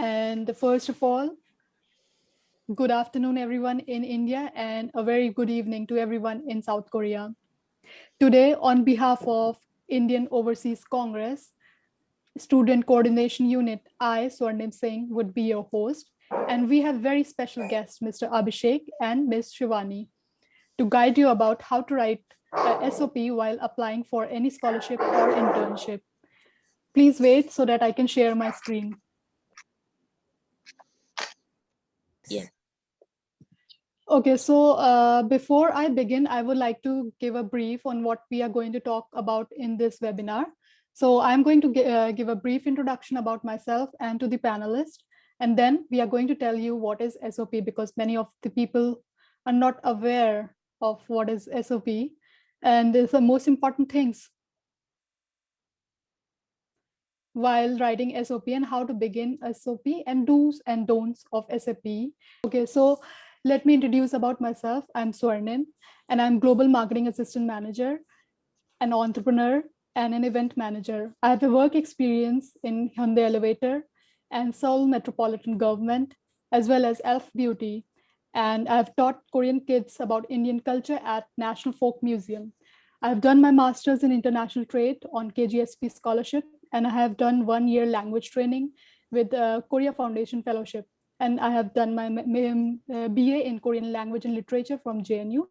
And first of all, good afternoon, everyone in India, and a very good evening to everyone in South Korea. Today, on behalf of Indian Overseas Congress, Student Coordination Unit, I, Swarnim Singh, would be your host. And we have very special guests, Mr. Abhishek and Ms. Shivani, to guide you about how to write a SOP while applying for any scholarship or internship. Please wait so that I can share my screen. Yeah. Okay, so before I begin, I would like to give a brief on what we are going to talk about in this webinar. So I'm going to give a brief introduction about myself and to the panelists, and then we are going to tell you what is SOP because many of the people are not aware of what is SOP, and it's the most important things while writing SOP and how to begin SOP and do's and don'ts of SOP. Okay, so let me introduce about myself. I'm Swarnim, and I'm Global Marketing Assistant Manager, an entrepreneur, and an event manager. I have a work experience in Hyundai Elevator and Seoul Metropolitan Government, as well as Elf Beauty. And I've taught Korean kids about Indian culture at National Folk Museum. I've done my master's in international trade on KGSP scholarship, and I have done 1 year language training with Korea Foundation Fellowship. And I have done my BA in Korean language and literature from JNU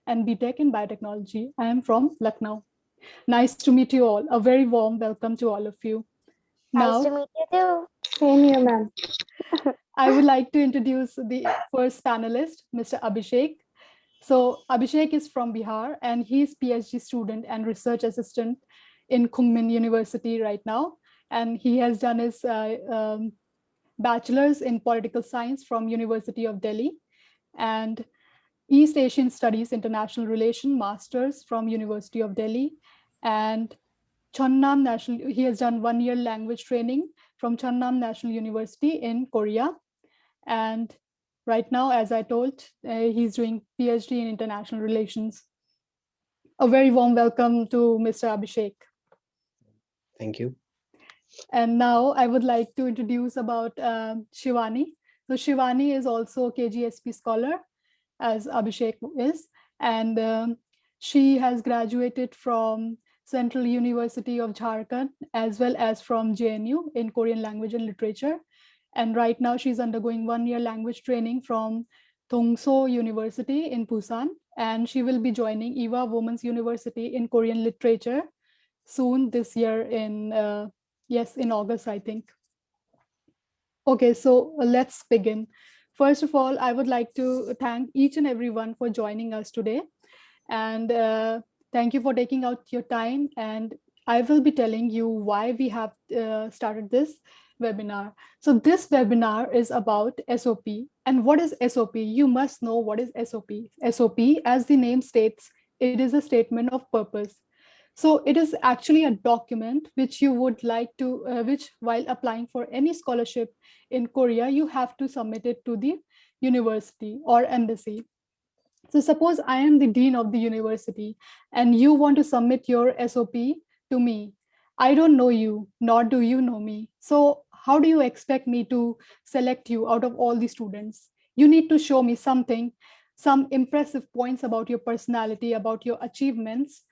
and BTech in biotechnology. I am from Lucknow. Nice to meet you all. A very warm welcome to all of you. Nice to Now, meet you too. Same here, ma'am. I would like to introduce the first panelist, Mr. Abhishek. So Abhishek is from Bihar and he's PhD student and research assistant in Kungmin University right now. And he has done his bachelor's in political science from University of Delhi and East Asian Studies International Relation Masters from University of Delhi. And Cheonnam National, he has done 1 year language training from Cheonnam National University in Korea. And right now, as I told, he's doing PhD in international relations. A very warm welcome to Mr. Abhishek. Thank you. And now I would like to introduce about Shivani. So Shivani is also a KGSP scholar, as Abhishek is, and she has graduated from Central University of Jharkhand as well as from JNU in Korean language and literature. And right now she's undergoing 1 year language training from Tongso University in Busan, and she will be joining Eva Women's University in Korean literature soon this year in in August, I think. Okay, so let's begin. First of all, I would like to thank each and everyone for joining us today. And thank you for taking out your time. And I will be telling you why we have started this webinar. So this webinar is about SOP. And what is SOP? You must know what is SOP. SOP, as the name states, it is a statement of purpose. So it is actually a document which you would like to, which while applying for any scholarship in Korea, you have to submit it to the university or embassy. So suppose I am the dean of the university and you want to submit your SOP to me. I don't know you, nor do you know me. So how do you expect me to select you out of all the students? You need to show me something, some impressive points about your personality, about your achievements,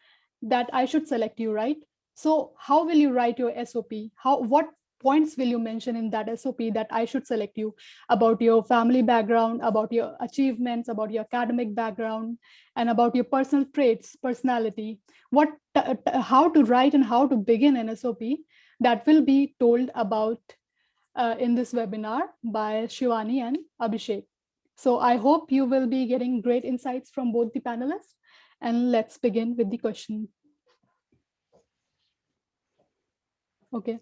that I should select you, right? So how will you write your SOP? What points will you mention in that SOP that I should select you? About your family background, about your achievements, about your academic background, and about your personal traits, personality. How to write and how to begin an SOP, that will be told about in this webinar by Shivani and Abhishek. So I hope you will be getting great insights from both the panelists. And let's begin with the question. Okay.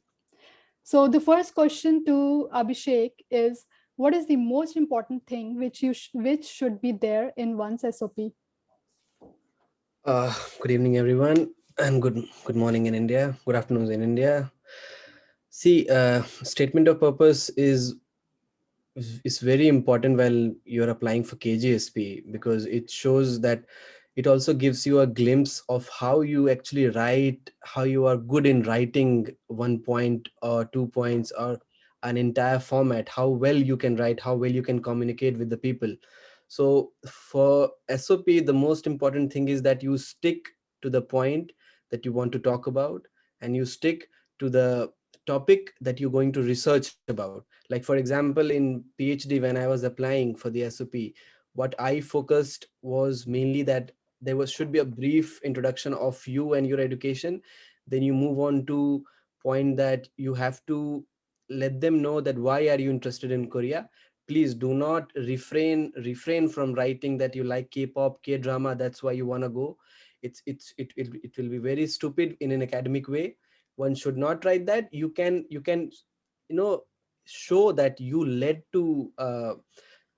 So the first question to Abhishek is, what is the most important thing which should be there in one's SOP? Good evening, everyone, and good morning in India. Good afternoon in India. See, statement of purpose is very important while you're applying for KGSP because it shows that it also gives you a glimpse of how you actually write, how you are good in writing 1 point or 2 points, or an entire format, how well you can write, how well you can communicate with the people. So for SOP, the most important thing is that you stick to the point that you want to talk about, and you stick to the topic that you're going to research about. Like for example, in PhD, when I was applying for the SOP, what I focused was mainly that there was should be a brief introduction of you and your education. Then you move on to point that you have to let them know that why are you interested in Korea. Please do not refrain from writing that you like K-pop, K-drama, that's why you want to go. It will be very stupid in an academic way. One should not write that. You can show that you led to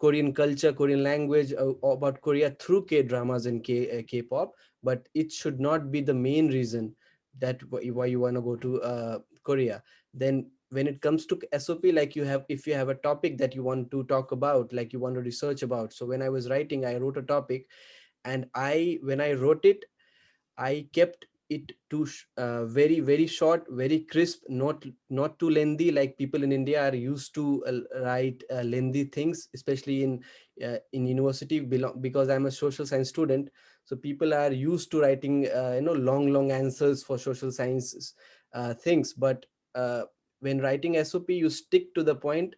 Korean culture, Korean language, about Korea through K dramas and K-pop, but it should not be the main reason that why you want to go to Korea. Then when it comes to SOP, like if you have a topic that you want to talk about, like you want to research about. So when I was writing, I wrote a topic, and when I wrote it, I kept it to very very short, very crisp, not too lengthy. Like people in India are used to write lengthy things, especially in university. Because I'm a social science student, so people are used to writing long answers for social science things. But when writing SOP, you stick to the point.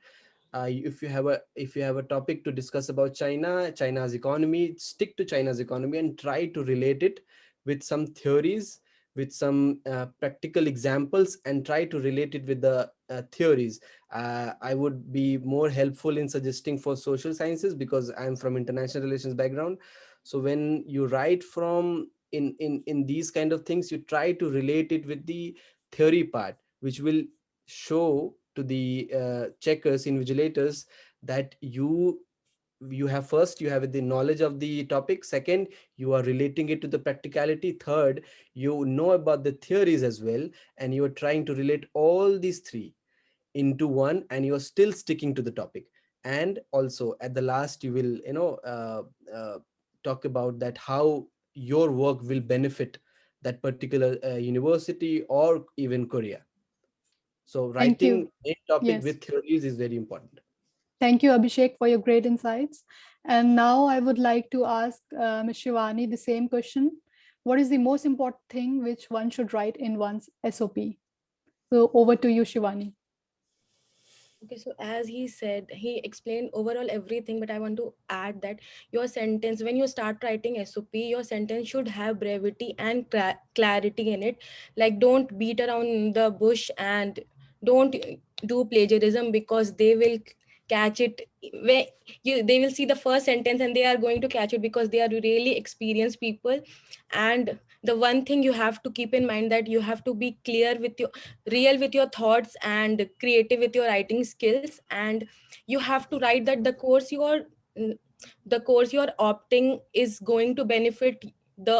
If you have a topic to discuss about China's economy, stick to China's economy and try to relate it with some theories, with some practical examples, and try to relate it with the theories. I would be more helpful in suggesting for social sciences because I'm from international relations background. So when you write from in these kind of things, you try to relate it with the theory part, which will show to the checkers, invigilators, that you have the knowledge of the topic. Second, you are relating it to the practicality. Third, you know about the theories as well, and you are trying to relate all these three into one, and you are still sticking to the topic. And also at the last, you will talk about that how your work will benefit that particular university or even Korea. So Thank you. writing a topic Yes. with theories is very important. Thank you, Abhishek, for your great insights. And now I would like to ask Ms. Shivani the same question. What is the most important thing which one should write in one's SOP? So over to you, Shivani. Okay, so as he said, he explained overall everything, but I want to add that your sentence, when you start writing SOP, your sentence should have brevity and clarity in it. Like, don't beat around the bush and don't do plagiarism, because they will catch it. When they will see the first sentence and they are going to catch it because they are really experienced people. And the one thing you have to keep in mind, that you have to be clear with your real with your thoughts and creative with your writing skills. And you have to write that the course you're opting is going to benefit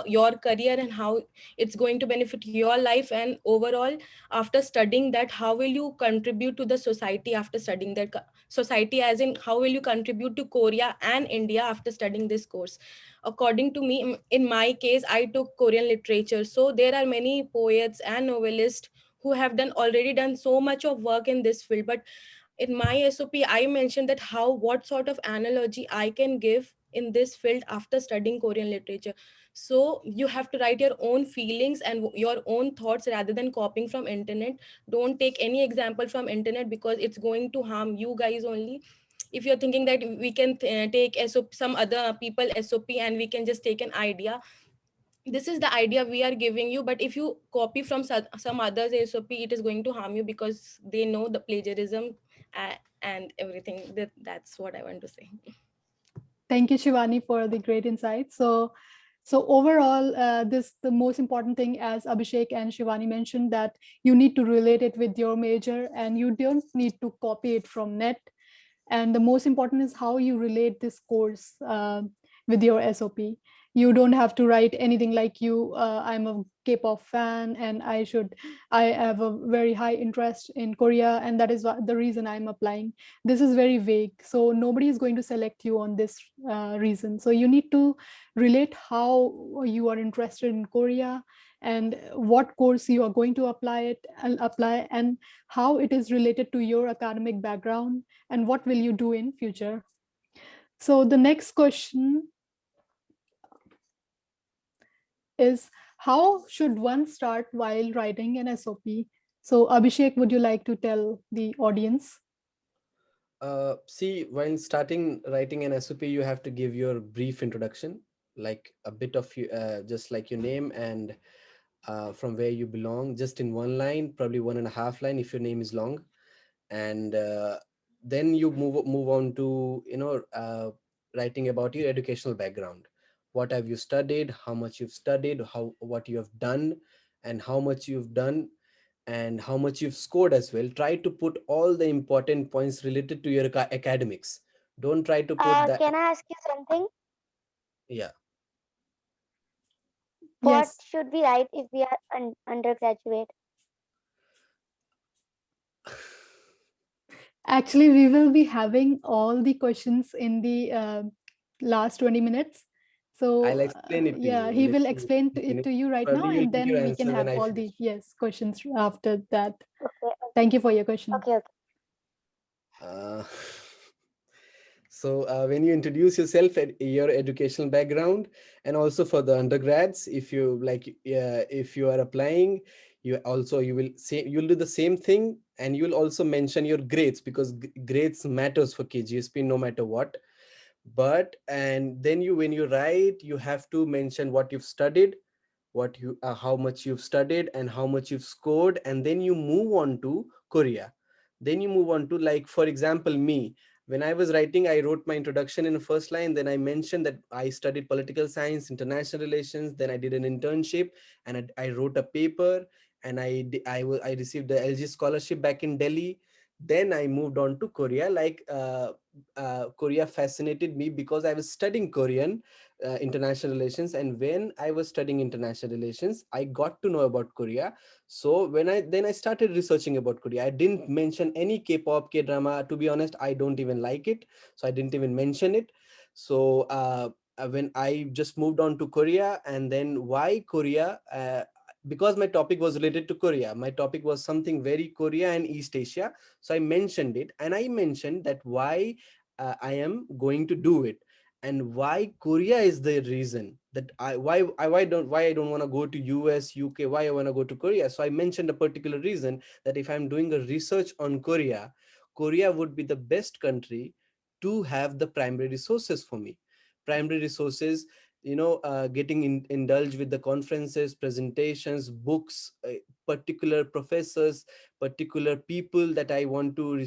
your career, and how it's going to benefit your life. And overall, after studying that, how will you contribute to the society after studying that? Society as in, how will you contribute to Korea and India after studying this course? According to me, in my case, I took Korean literature, so there are many poets and novelists who have already done so much of work in this field. But in my SOP, I mentioned that what sort of analogy I can give in this field after studying Korean literature. So you have to write your own feelings and your own thoughts rather than copying from internet. Don't take any example from internet, because it's going to harm you guys only. If you're thinking that we can take SOP, some other people SOP, and we can just take an idea, this is the idea we are giving you. But if you copy from some others SOP, it is going to harm you, because they know the plagiarism and everything. That's what I want to say. Thank you, Shivani, for the great insight. So overall, this the most important thing, as Abhishek and Shivani mentioned, that you need to relate it with your major, and you don't need to copy it from net. And the most important is how you relate this course with your SOP. You don't have to write anything like I'm a K-pop fan and I have a very high interest in Korea, and that is the reason I'm applying. This is very vague, so nobody is going to select you on this reason. So you need to relate how you are interested in Korea, and what course you are going to apply, and how it is related to your academic background, and what will you do in future. So the next question is, how should one start while writing an SOP? So Abhishek, would you like to tell the audience? See, when starting writing an SOP, you have to give your brief introduction, like a bit of you, just like your name and from where you belong, just in one line, probably one and a half line if your name is long, and then you move on to writing about your educational background. What have you studied? How much you've studied? How what you have done, and how much you've done, and how much you've scored as well. Try to put all the important points related to your academics. Don't try to put that. Can I ask you something? Yeah. What Yes, should we write if we are undergraduate? actually, we will be having all the questions in the last 20 minutes. I'll So, explain it to yeah, you. he will Listen, explain it finish. to you right Probably now, you'll and get your then we can answer when have I all finish. the, yes, questions after that. Okay, Thank you for your question. okay, okay. Uh, so when you introduce yourself, your educational background, and also for the undergrads, if you like, if you are applying, you will say you'll do the same thing, and you'll also mention your grades, because grades matters for KGSP no matter what. But and then you, when you write, you have to mention what you've studied, what you how much you've studied, and how much you've scored, and then you move on to Korea. Then you move on to, like, for example, me, when I was writing, I wrote my introduction in the first line, then I mentioned that I studied political science, international relations, then I did an internship, and I wrote a paper, and I received the LG scholarship back in Delhi. Then I moved on to Korea. Korea fascinated me because I was studying Korean, international relations, and when I was studying international relations, I got to know about Korea. So when I started researching about Korea, I didn't mention any K-pop, K-drama. To be honest, I don't even like it, so I didn't even mention it. So when I just moved on to Korea, and then why Korea, because my topic was related to Korea, my topic was something very Korea and East Asia, so I mentioned it, and I mentioned that why I am going to do it, and why Korea is the reason that why I don't want to go to US, UK, why I want to go to Korea. So I mentioned a particular reason, that if I'm doing a research on Korea, Korea would be the best country to have the primary resources for me. Primary resources, getting indulged with the conferences, presentations, books, particular professors, particular people that I want to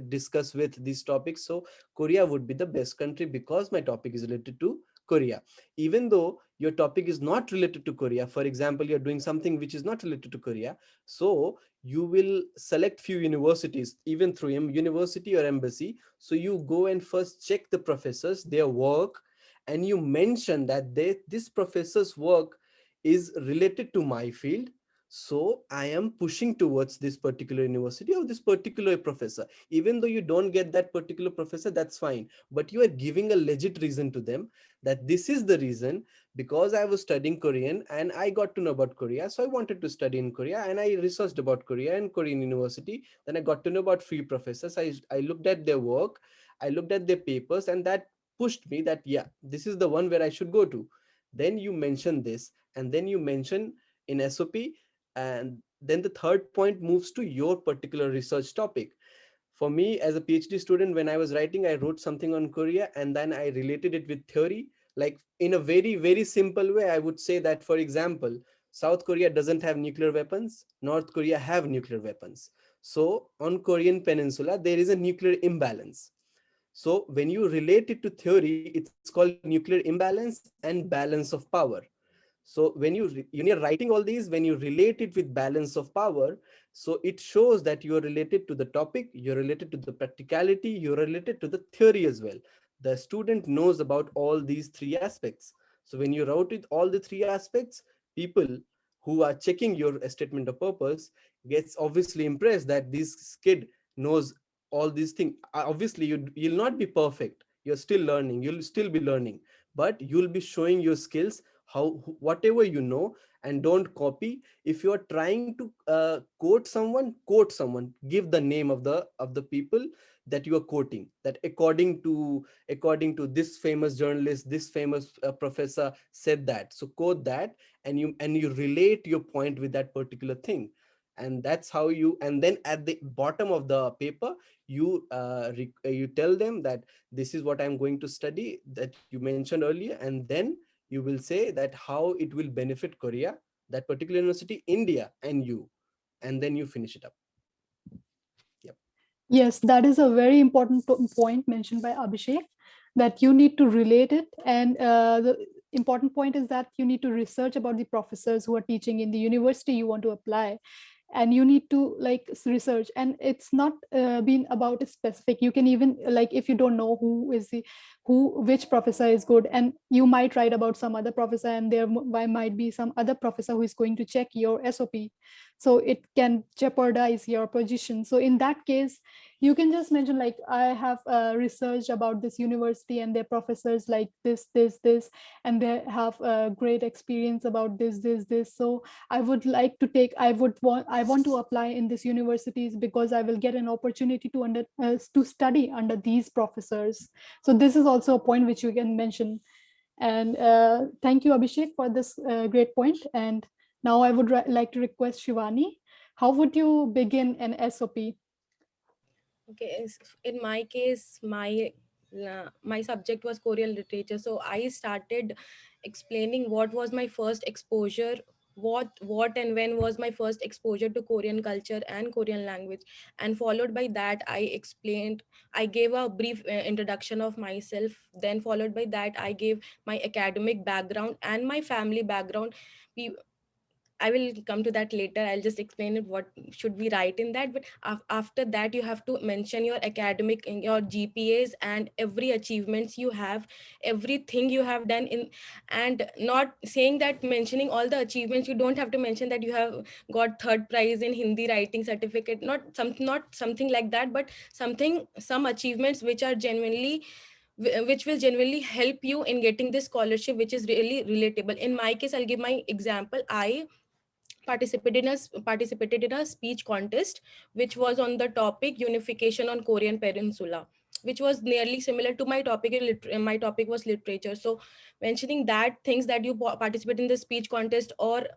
discuss with these topics. So Korea would be the best country because my topic is related to Korea. Even though your topic is not related to Korea, for example, you're doing something which is not related to Korea, so you will select few universities, even through university or embassy. So you go and first check the professors, their work, and you mention that this professor's work is related to my field, so I am pushing towards this particular university or this particular professor. Even though you don't get that particular professor, that's fine, but you are giving a legit reason to them, that this is the reason, because I was studying Korean and I got to know about Korea, so I wanted to study in Korea, and I researched about Korea and Korean university. Then I got to know about free professors. I looked at their work, I looked at their papers, and that pushed me that, yeah, this is the one where I should go to. Then you mention this, and then you mention in SOP, and then the third point moves to your particular research topic. For me, as a PhD student, when I was writing, I wrote something on Korea, and then I related it with theory. Like, in a very, very simple way, I would say that, for example, South Korea doesn't have nuclear weapons, North Korea have nuclear weapons. So on Korean Peninsula, there is a nuclear imbalance. So when you relate it to theory, it's called nuclear imbalance and balance of power. So when you're writing all these, when you relate it with balance of power, so it shows that you are related to the topic, you're related to the practicality, you're related to the theory as well. The student knows about all these three aspects. So when you wrote it all the three aspects, people who are checking your statement of purpose gets obviously impressed that this kid knows all these things. Obviously you'll not be perfect, you're still learning, you'll still be learning, but you'll be showing your skills whatever you know, and don't copy. If you are trying to quote someone, give the name of the people that you are quoting, that according to this famous journalist, this famous professor said that, so quote that, and you relate your point with that particular thing. And that's how you, and then at the bottom of the paper, you tell them that this is what I'm going to study, that you mentioned earlier, and then you will say that how it will benefit Korea, that particular university, India, and you, and then you finish it up. Yep. Yes, that is a very important point mentioned by Abhishek, that you need to relate it. And the important point is that you need to research about the professors who are teaching in the university you want to apply, and you need to like research. And it's not been about a specific, you can even like, if you don't know which professor is good, and you might write about some other professor, and there might be some other professor who is going to check your SOP, so it can jeopardize your position. So in that case, you can just mention like, I have researched about this university and their professors like this, and they have a great experience about this. So I want to apply in this universities because I will get an opportunity to study under these professors. So this is also a point which you can mention. And thank you, Abhishek, for this great point. And now I would like to request Shivani, how would you begin an SOP? Okay, in my case, my subject was Korean literature, so I started explaining what was my first exposure, what and when was my first exposure to Korean culture and Korean language, and followed by that I gave a brief introduction of myself. Then followed by that I gave my academic background and my family background. I will come to that later. I'll just explain it what should we write in that. But after that, you have to mention your academic, in your GPAs and every achievements you have, everything you have done in, and not saying that mentioning all the achievements. You don't have to mention that you have got third prize in Hindi writing certificate. Not something like that, but some achievements which are genuinely which will genuinely help you in getting this scholarship, which is really relatable. In my case, I'll give my example. I participated in a speech contest which was on the topic unification on Korean peninsula, which was nearly similar to my topic. My topic was literature, so mentioning that things that you participate in the speech contest, or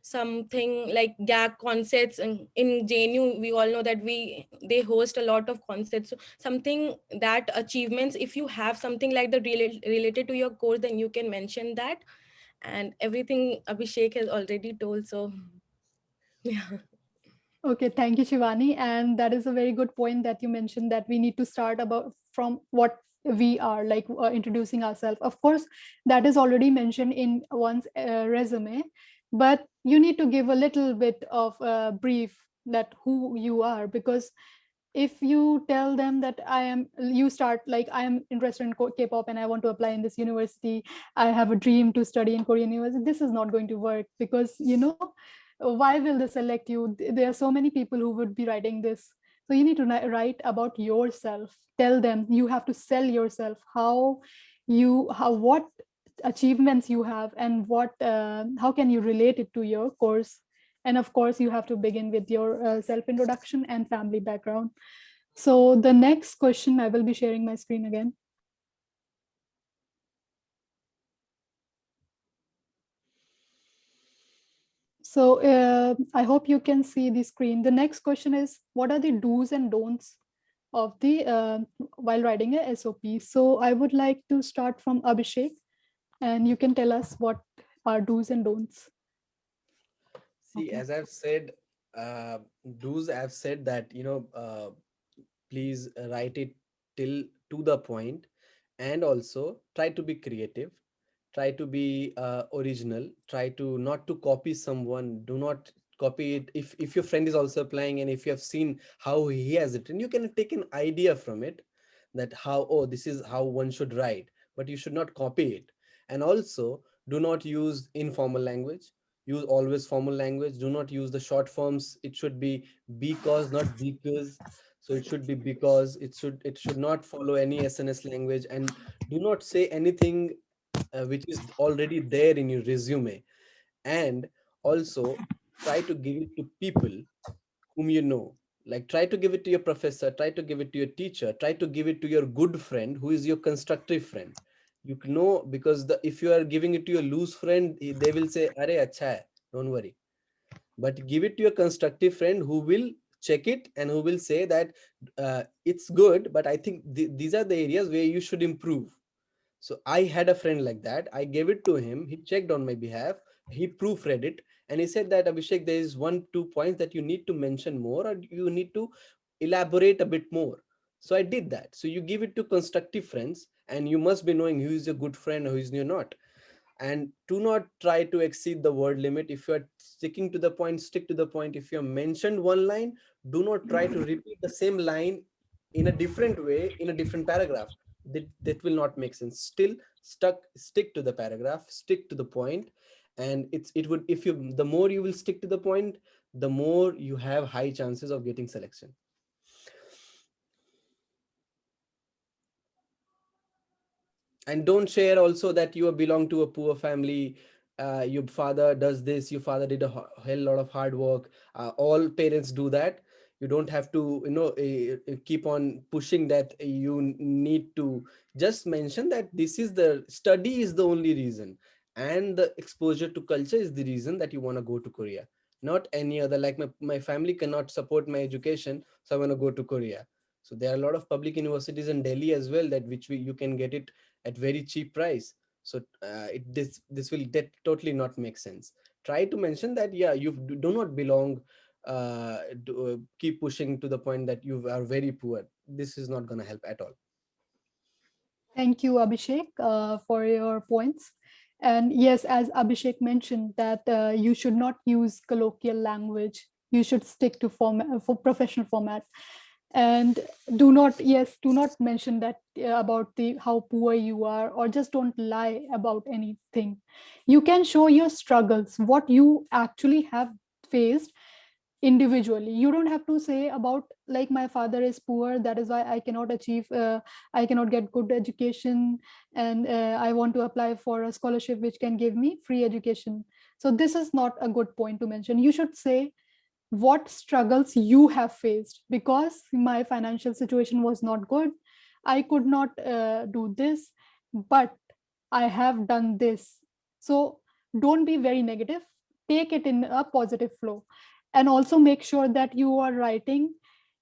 something like gag concerts, and in JNU we all know that they host a lot of concerts. So something that achievements, if you have something like that related to your course, then you can mention that. And everything Abhishek has already told, so yeah. Okay, thank you, Shivani. And that is a very good point that you mentioned, that we need to start about from what we are, like introducing ourselves. Of course, that is already mentioned in one's resume, but you need to give a little bit of a brief that who you are, because if you tell them that you start like, I am interested in K-pop and I want to apply in this university, I have a dream to study in Korean university, this is not going to work, because why will they select you? There are so many people who would be writing this. So you need to write about yourself, tell them, you have to sell yourself, what achievements you have, and how can you relate it to your course. And of course, you have to begin with your self introduction and family background. So the next question, I will be sharing my screen again. So I hope you can see the screen. The next question is, what are the do's and don'ts of the while writing a SOP? So I would like to start from Abhishek, and you can tell us what are do's and don'ts. See, Okay. as I've said, uh, do's, I've said that, please write it till to the point, and also try to be creative, try to be original, try to not to copy someone, do not copy it. If your friend is also applying, and if you have seen how he has written, you can take an idea from it, that how, oh, this is how one should write, but you should not copy it. And also, do not use informal language, use always formal language. Do not use the short forms. It should be because, not because. So it should be because. It should not follow any SNS language. And do not say anything which is already there in your resume. And also try to give it to people whom you know. Like, try to give it to your professor, try to give it to your teacher, try to give it to your good friend who is your constructive friend. You know, because if you are giving it to your loose friend, they will say, "Are acha hai, don't worry." But give it to your constructive friend who will check it and who will say that it's good, but I think these are the areas where you should improve. So I had a friend like that. I gave it to him. He checked on my behalf. He proofread it, and he said that, Abhishek, there is 1-2 points that you need to mention more, or you need to elaborate a bit more. So I did that. So you give it to constructive friends, and you must be knowing who is your good friend or who is not. And do not try to exceed the word limit. If you are sticking to the point, stick to the point. If you have mentioned one line, do not try to repeat the same line in a different way in a different paragraph. That will not make sense. Still stick to the paragraph, stick to the point. And it would, if you, the more you will stick to the point, the more you have high chances of getting selection. And don't share also that you belong to a poor family. Your father does this, your father did a hell lot of hard work. All parents do that. You don't have to, keep on pushing that. You need to just mention that this is the study is the only reason, and the exposure to culture is the reason that you want to go to Korea, not any other. Like, my family cannot support my education, so I want to go to Korea. So there are a lot of public universities in Delhi as well, that you can get it at very cheap price. So this will totally not make sense. Try to mention that, yeah, you do not belong. Keep pushing to the point that you are very poor. This is not going to help at all. Thank you, Abhishek, for your points. And yes, as Abhishek mentioned, that you should not use colloquial language. You should stick to for professional format. And do not mention that about the how poor you are, or just don't lie about anything. You can show your struggles, what you actually have faced individually. You don't have to say about, like, my father is poor, that is why I cannot achieve, I cannot get good education, and I want to apply for a scholarship which can give me free education. So this is not a good point to mention. You should say what struggles you have faced. Because my financial situation was not good, I could not do this, but I have done this. So don't be very negative, take it in a positive flow. And also make sure that you are writing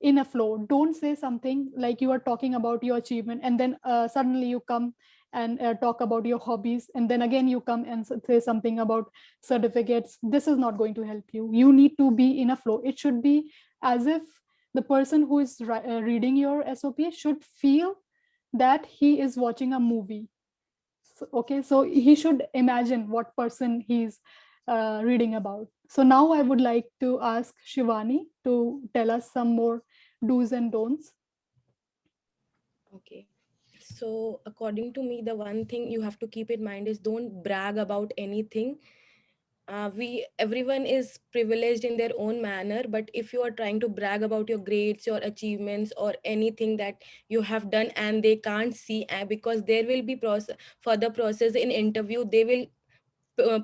in a flow. Don't say something like you are talking about your achievement, and then suddenly you come and talk about your hobbies, and then again you come and say something about certificates. This is not going to help you. You need to be in a flow. It should be as if the person who is reading your SOP should feel that he is watching a movie. Okay, so he should imagine what person he's reading about. So now I would like to ask Shivani to tell us some more do's and don'ts. Okay. So according to me, the one thing you have to keep in mind is don't brag about anything. Everyone is privileged in their own manner, but if you are trying to brag about your grades, your achievements, or anything that you have done, and they can't see, because there will be further process in interview, they will uh,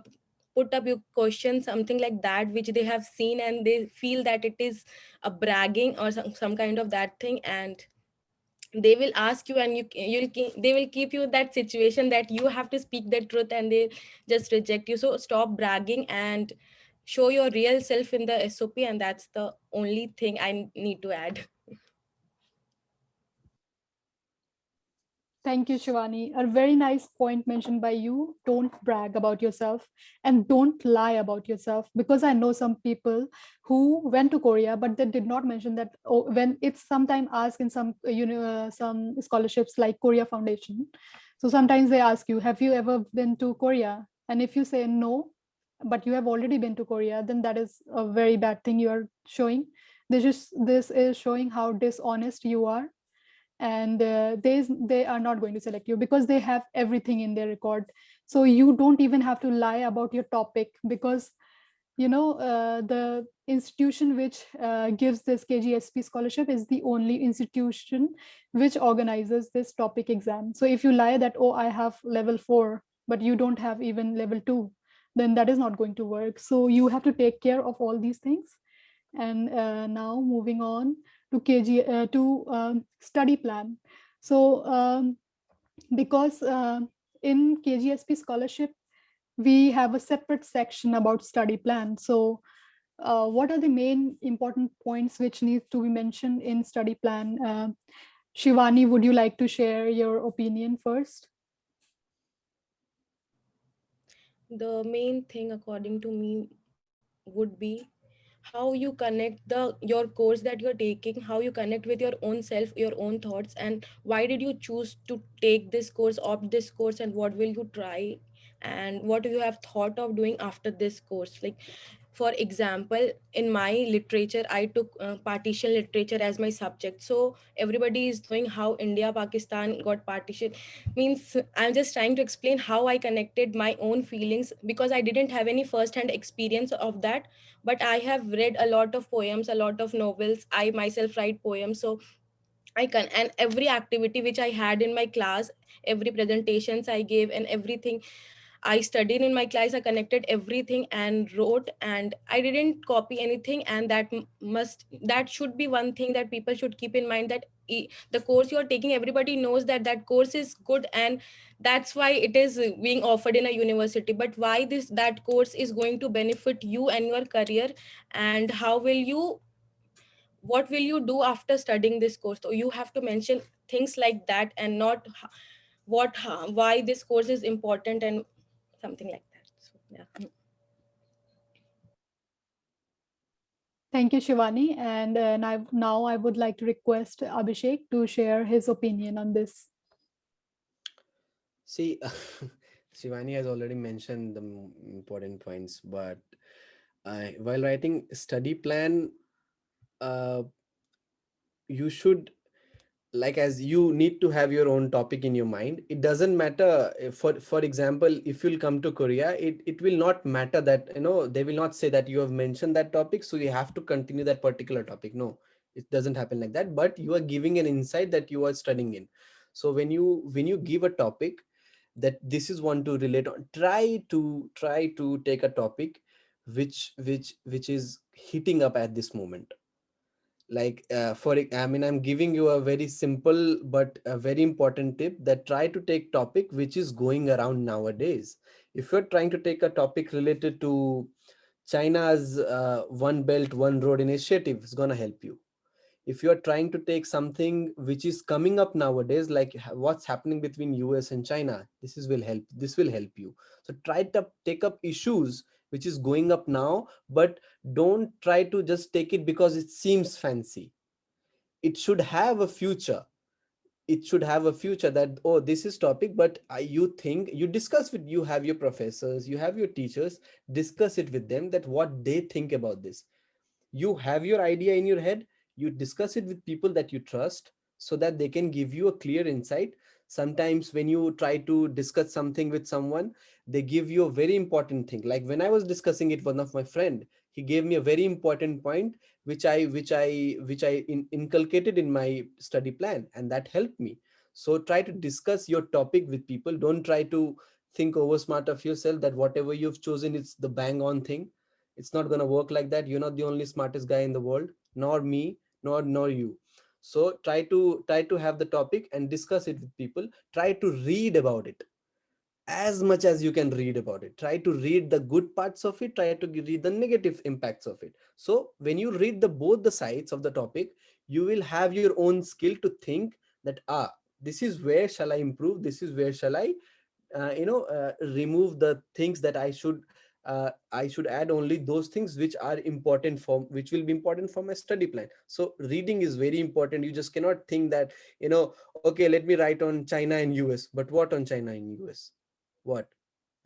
put up your question, something like that, which they have seen, and they feel that it is a bragging or some kind of that thing, and they will ask you, and they will keep you that situation that you have to speak the truth, and they just reject you. So stop bragging and show your real self in the SOP, and that's the only thing I need to add. Thank you, Shivani. A very nice point mentioned by you. Don't brag about yourself and don't lie about yourself. Because I know some people who went to Korea, but they did not mention that. Oh, when it's sometimes asked in some, some scholarships like Korea Foundation. So sometimes they ask you, have you ever been to Korea? And if you say no, but you have already been to Korea, then that is a very bad thing you are showing. This is showing how dishonest you are, and they are not going to select you because they have everything in their record. So you don't even have to lie about your topic, because the institution which gives this KGSP scholarship is the only institution which organizes this topic exam. So if you lie that, oh, I have level 4, but you don't have even level 2, then that is not going to work. So you have to take care of all these things. And now moving on to study plan. So because in KGSP scholarship we have a separate section about study plan. So what are the main important points which need to be mentioned in study plan? Shivani, would you like to share your opinion first? The main thing according to me would be how you connect your course that you're taking, how you connect with your own self, your own thoughts, and why did you choose to take this course, opt this course, and what will you try, and what you have thought of doing after this course. Like, for example, in my literature I took partition literature as my subject. So everybody is knowing how India Pakistan got partition. Means I'm just trying to explain how I connected my own feelings, because I didn't have any first hand experience of that, but I have read a lot of poems, a lot of novels. I myself write poems. So I can, and every activity which I had in my class, every presentations I gave, and everything I studied in my class, I connected everything and wrote, and I didn't copy anything. And that should be one thing that people should keep in mind, that the course you're taking, everybody knows that that course is good, and that's why it is being offered in a university. But why that course is going to benefit you and your career, and what will you do after studying this course? So you have to mention things like that, and not why this course is important and something like that. So yeah. Thank you, Shivani. And now I would like to request Abhishek to share his opinion on this. See, Shivani has already mentioned the important points, but while writing study plan, uh, you should, like, as you need to have your own topic in your mind. It doesn't matter for example, if you'll come to Korea, it will not matter that, they will not say that you have mentioned that topic, so you have to continue that particular topic. No, it doesn't happen like that, but you are giving an insight that you are studying in. So when you give a topic that this is one to relate on, try to take a topic which is heating up at this moment. Like, I'm giving you a very simple but a very important tip, that try to take topic which is going around nowadays. If you're trying to take a topic related to China's one belt one road initiative, it's going to help you. If you're trying to take something which is coming up nowadays, like what's happening between US and China, this will help you. So try to take up issues which is going up now, but don't try to just take it because it seems fancy. It should have a future. It should have a future, that, oh, this is topic, but you think, you discuss with, you have your professors, you have your teachers, discuss it with them, that what they think about this. You have your idea in your head, you discuss it with people that you trust, so that they can give you a clear insight. Sometimes when you try to discuss something with someone, they give you a very important thing. Like when I was discussing it with one of my friend, he gave me a very important point, which I inculcated in my study plan, and that helped me. So try to discuss your topic with people. Don't try to think over smart of yourself, that whatever you've chosen, it's the bang on thing. It's not going to work like that. You're not the only smartest guy in the world, nor me, nor you. So try to have the topic and discuss it with people. Try to read about it as much as you can. Read about it, try to read the good parts of it, try to read the negative impacts of it. So when you read the both the sides of the topic, you will have your own skill to think that, this is where shall I improve, this is where shall I remove the things that I should add only those things which will be important for my study plan. So reading is very important. You just cannot think that, okay, let me write on China and US, but what on China and US? What?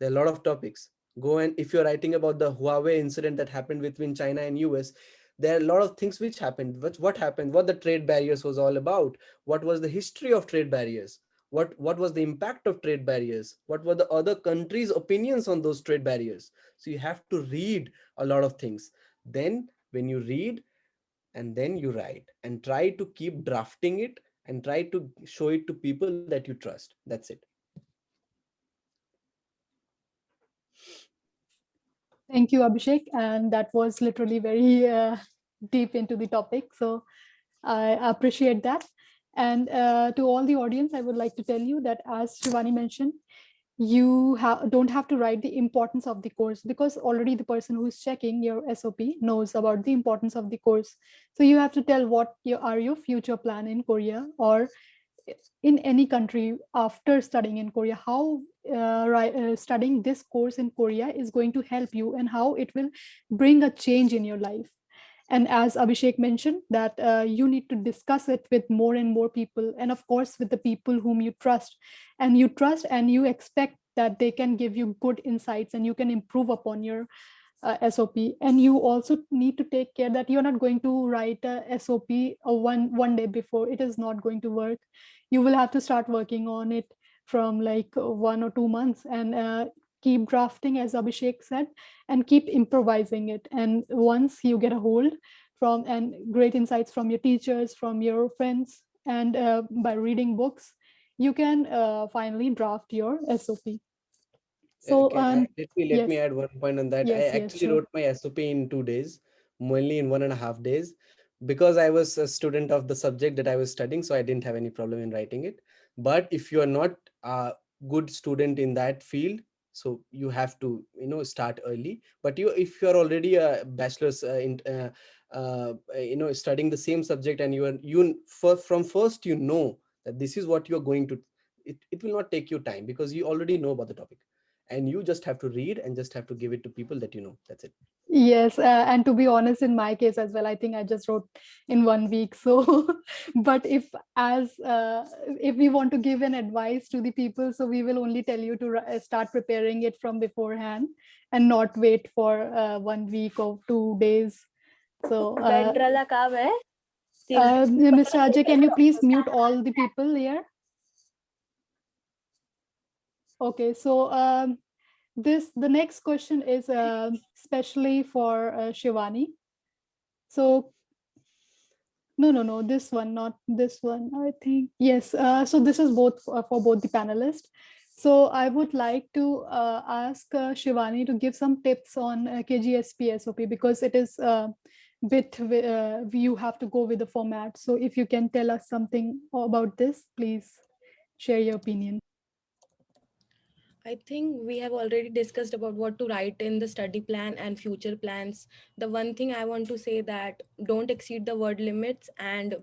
There are a lot of topics. Go, and if you're writing about the Huawei incident that happened between China and US, there are a lot of things which happened. What happened? What the trade barriers was all about? What was the history of trade barriers? What was the impact of trade barriers? What were the other countries' opinions on those trade barriers? So you have to read a lot of things. Then when you read, and then you write, and try to keep drafting it, and try to show it to people that you trust. That's it. Thank you, Abhishek. And that was literally very deep into the topic. So I appreciate that. And to all the audience, I would like to tell you that, as Shivani mentioned, you don't have to write the importance of the course, because already the person who is checking your SOP knows about the importance of the course. So you have to tell what are your future plan in Korea, or in any country after studying in Korea, how studying this course in Korea is going to help you, and how it will bring a change in your life. And as Abhishek mentioned, that you need to discuss it with more and more people, and of course with the people whom you trust, and you expect that they can give you good insights and you can improve upon your SOP. And you also need to take care that you're not going to write a SOP one day before. It is not going to work. You will have to start working on it from like 1 or 2 months, and keep drafting, as Abhishek said, and keep improvising it. And once you get a hold from and great insights from your teachers, from your friends, and by reading books, you can finally draft your SOP. So Let me yes, add one point on that. I yes, actually sure. wrote my SOP in 2 days, mainly in 1.5 days, because I was a student of the subject that I was studying, so I didn't have any problem in writing it. But if you are not a good student in that field, so you have to start early. But if you are already a bachelor's studying the same subject, and from first that this is what you are going to, it will not take you time, because you already know about the topic, and you just have to read and just have to give it to people that that's it. Yes, and to be honest, in my case as well, I think I just wrote in 1 week. So, but if we want to give an advice to the people, so we will only tell you to start preparing it from beforehand, and not wait for 1 week or 2 days. So, Bendrala काम है Mr. Ajay, can you please mute all the people here? Okay, so the next question is especially for Shivani. So no, this one, not this one, I think. Yes, so this is both for both the panelists. So I would like to ask Shivani to give some tips on KGSP SOP, because it is you have to go with the format. So if you can tell us something about this, please share your opinion. I think we have already discussed about what to write in the study plan and future plans. The one thing I want to say that don't exceed the word limits, and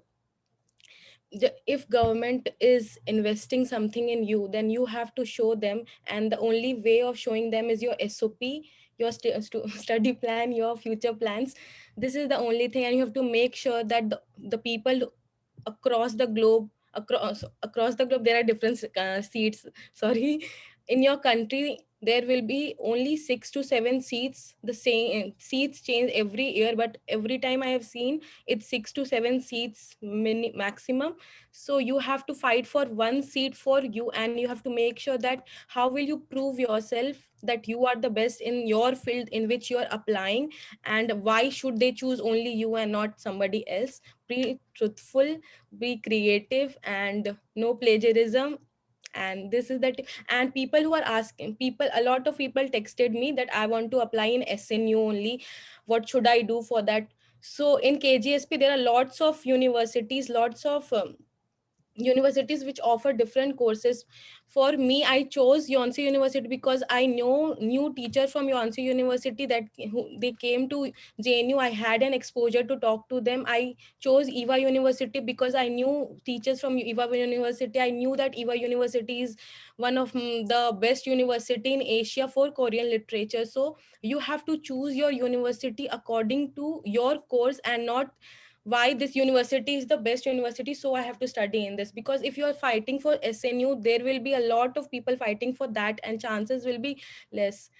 if government is investing something in you, then you have to show them, and the only way of showing them is your SOP, your study plan, your future plans. This is the only thing, and you have to make sure that the people across the globe, across the globe, there are different seats, sorry, in your country there will be only 6 to 7 seats. The same seats change every year, but every time I have seen it's 6 to 7 seats maximum. So you have to fight for one seat for you, and you have to make sure that how will you prove yourself that you are the best in your field in which you are applying, and why should they choose only you and not somebody else. Be truthful, be creative, and no plagiarism. And this is that. And people who are asking, people, a lot of people texted me that I want to apply in SNU only, what should I do for that? So in KGSP there are lots of universities, lots of universities which offer different courses. For me, I chose Yonsei University because I know new teacher from Yonsei University that they came to JNU. I had an exposure to talk to them. I chose Eva University because I knew teachers from Eva University. I knew that Eva University is one of the best university in Asia for Korean literature. So you have to choose your university according to your course, and not why this university is the best university, so I have to study in this. Because if you are fighting for SNU, there will be a lot of people fighting for that, and chances will be less.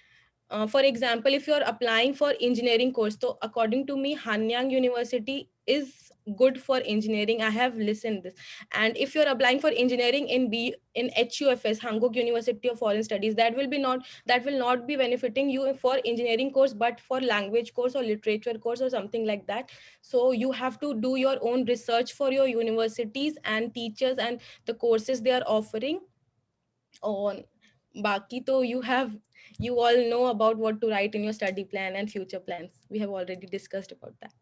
For example, if you are applying for engineering course, so according to me Hanyang University is good for engineering. I have listened this. And if you're applying for engineering in HUFS, Hanguk University of Foreign Studies, that will not be benefiting you for engineering course, but for language course or literature course or something like that. So you have to do your own research for your universities and teachers and the courses they are offering on. Baki to you have You all know about what to write in your study plan and future plans. We have already discussed about that.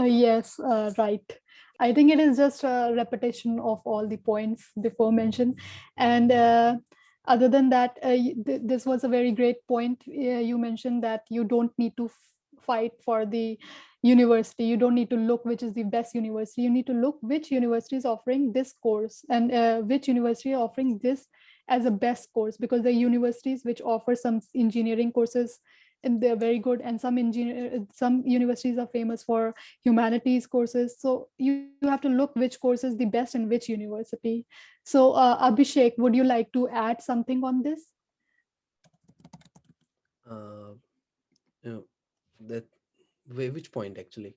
Yes, right. I think it is just a repetition of all the points before mentioned. And other than that, this was a very great point. You mentioned that you don't need to fight for the university. You don't need to look which is the best university. You need to look which university is offering this course, and which university are offering this as a best course, because the universities which offer some engineering courses, and they're very good, and some universities are famous for humanities courses. So you have to look which course is the best in which university. So Abhishek, would you like to add something on this? uh, you know, that which point actually?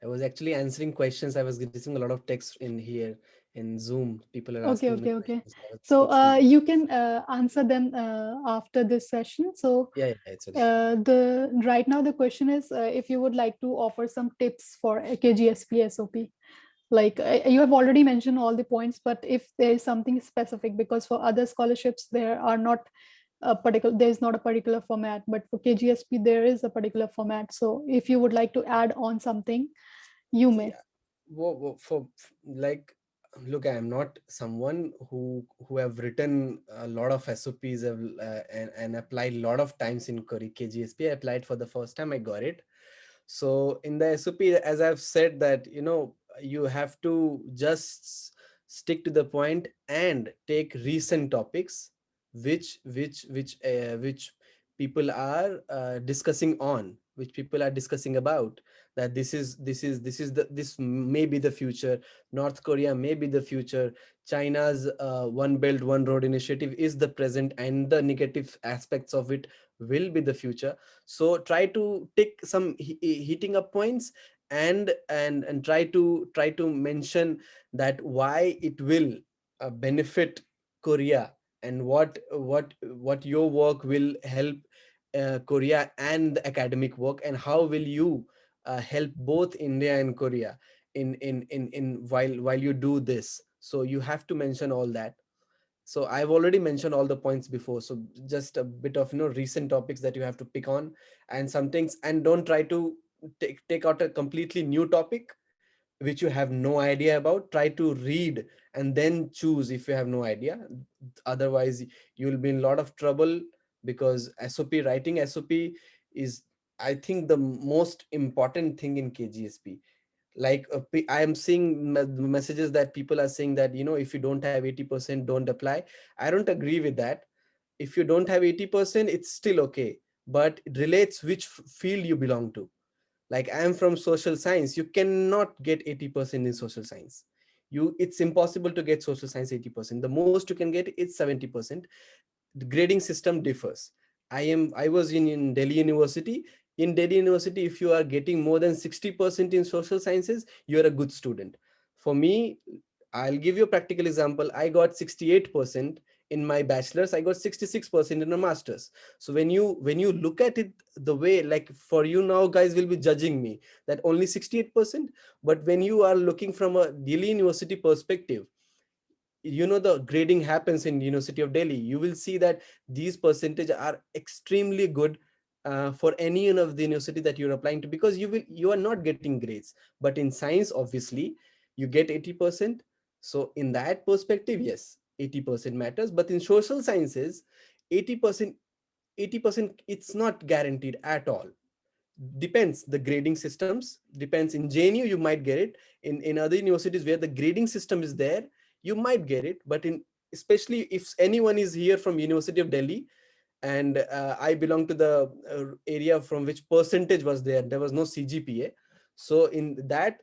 I was actually answering questions. I was getting a lot of text in here in Zoom. People are Okay, asking me okay, okay. questions. I was So explaining. you can answer them after this session. So Yeah, yeah, it's okay. the right now the question is, if you would like to offer some tips for KGSP SOP. Like you have already mentioned all the points, but if there is something specific, because for other scholarships there are not a particular, there is not a particular format, but for KGSP there is a particular format. So if you would like to add on something, you See, may. like, look, I am not someone who have written a lot of SOPs and applied a lot of times in KGSP. I applied for the first time, I got it. So in the SOP, as I've said, that you have to just stick to the point and take recent topics which people are discussing on, which people are discussing about, that this may be the future. North Korea may be the future. China's one belt one road initiative is the present, and the negative aspects of it will be the future. So try to take some heating up points, and try to mention that why it will benefit Korea, and what your work will help Korea and the academic work, and how will you help both India and Korea in while you do this. So you have to mention all that. So I've already mentioned all the points before, so just a bit of recent topics that you have to pick on, and some things, and don't try to take out a completely new topic which you have no idea about. Try to read and then choose if you have no idea. Otherwise you'll be in a lot of trouble, because SOP is, I think, the most important thing in KGSP. Like I am seeing messages that people are saying that if you don't have 80%, don't apply. I don't agree with that. If you don't have 80%, it's still okay, but it relates which field you belong to. Like, I am from social science, you cannot get 80% in social science. It's impossible to get social science 80%. The most you can get is 70%. The grading system differs. I was in Delhi University. In Delhi University, if you are getting more than 60% in social sciences, you are a good student. For me, I'll give you a practical example. I got 68% in my bachelor's. I got 66% in a master's. So when you look at it the way, like, for you now, guys will be judging me that only 68%. But when you are looking from a Delhi University perspective, the grading happens in University of Delhi, you will see that these percentage are extremely good for any one of the university that you're applying to, because you are not getting grades. But in science, obviously, you get 80%. So in that perspective, yes, 80% matters. But in social sciences, 80%, 80% it's not guaranteed at all. Depends, the grading systems depends. In JNU you might get it. In other universities where the grading system is there, you might get it. But in, especially if anyone is here from University of Delhi, and I belong to the area from which percentage was there was no CGPA. So in that,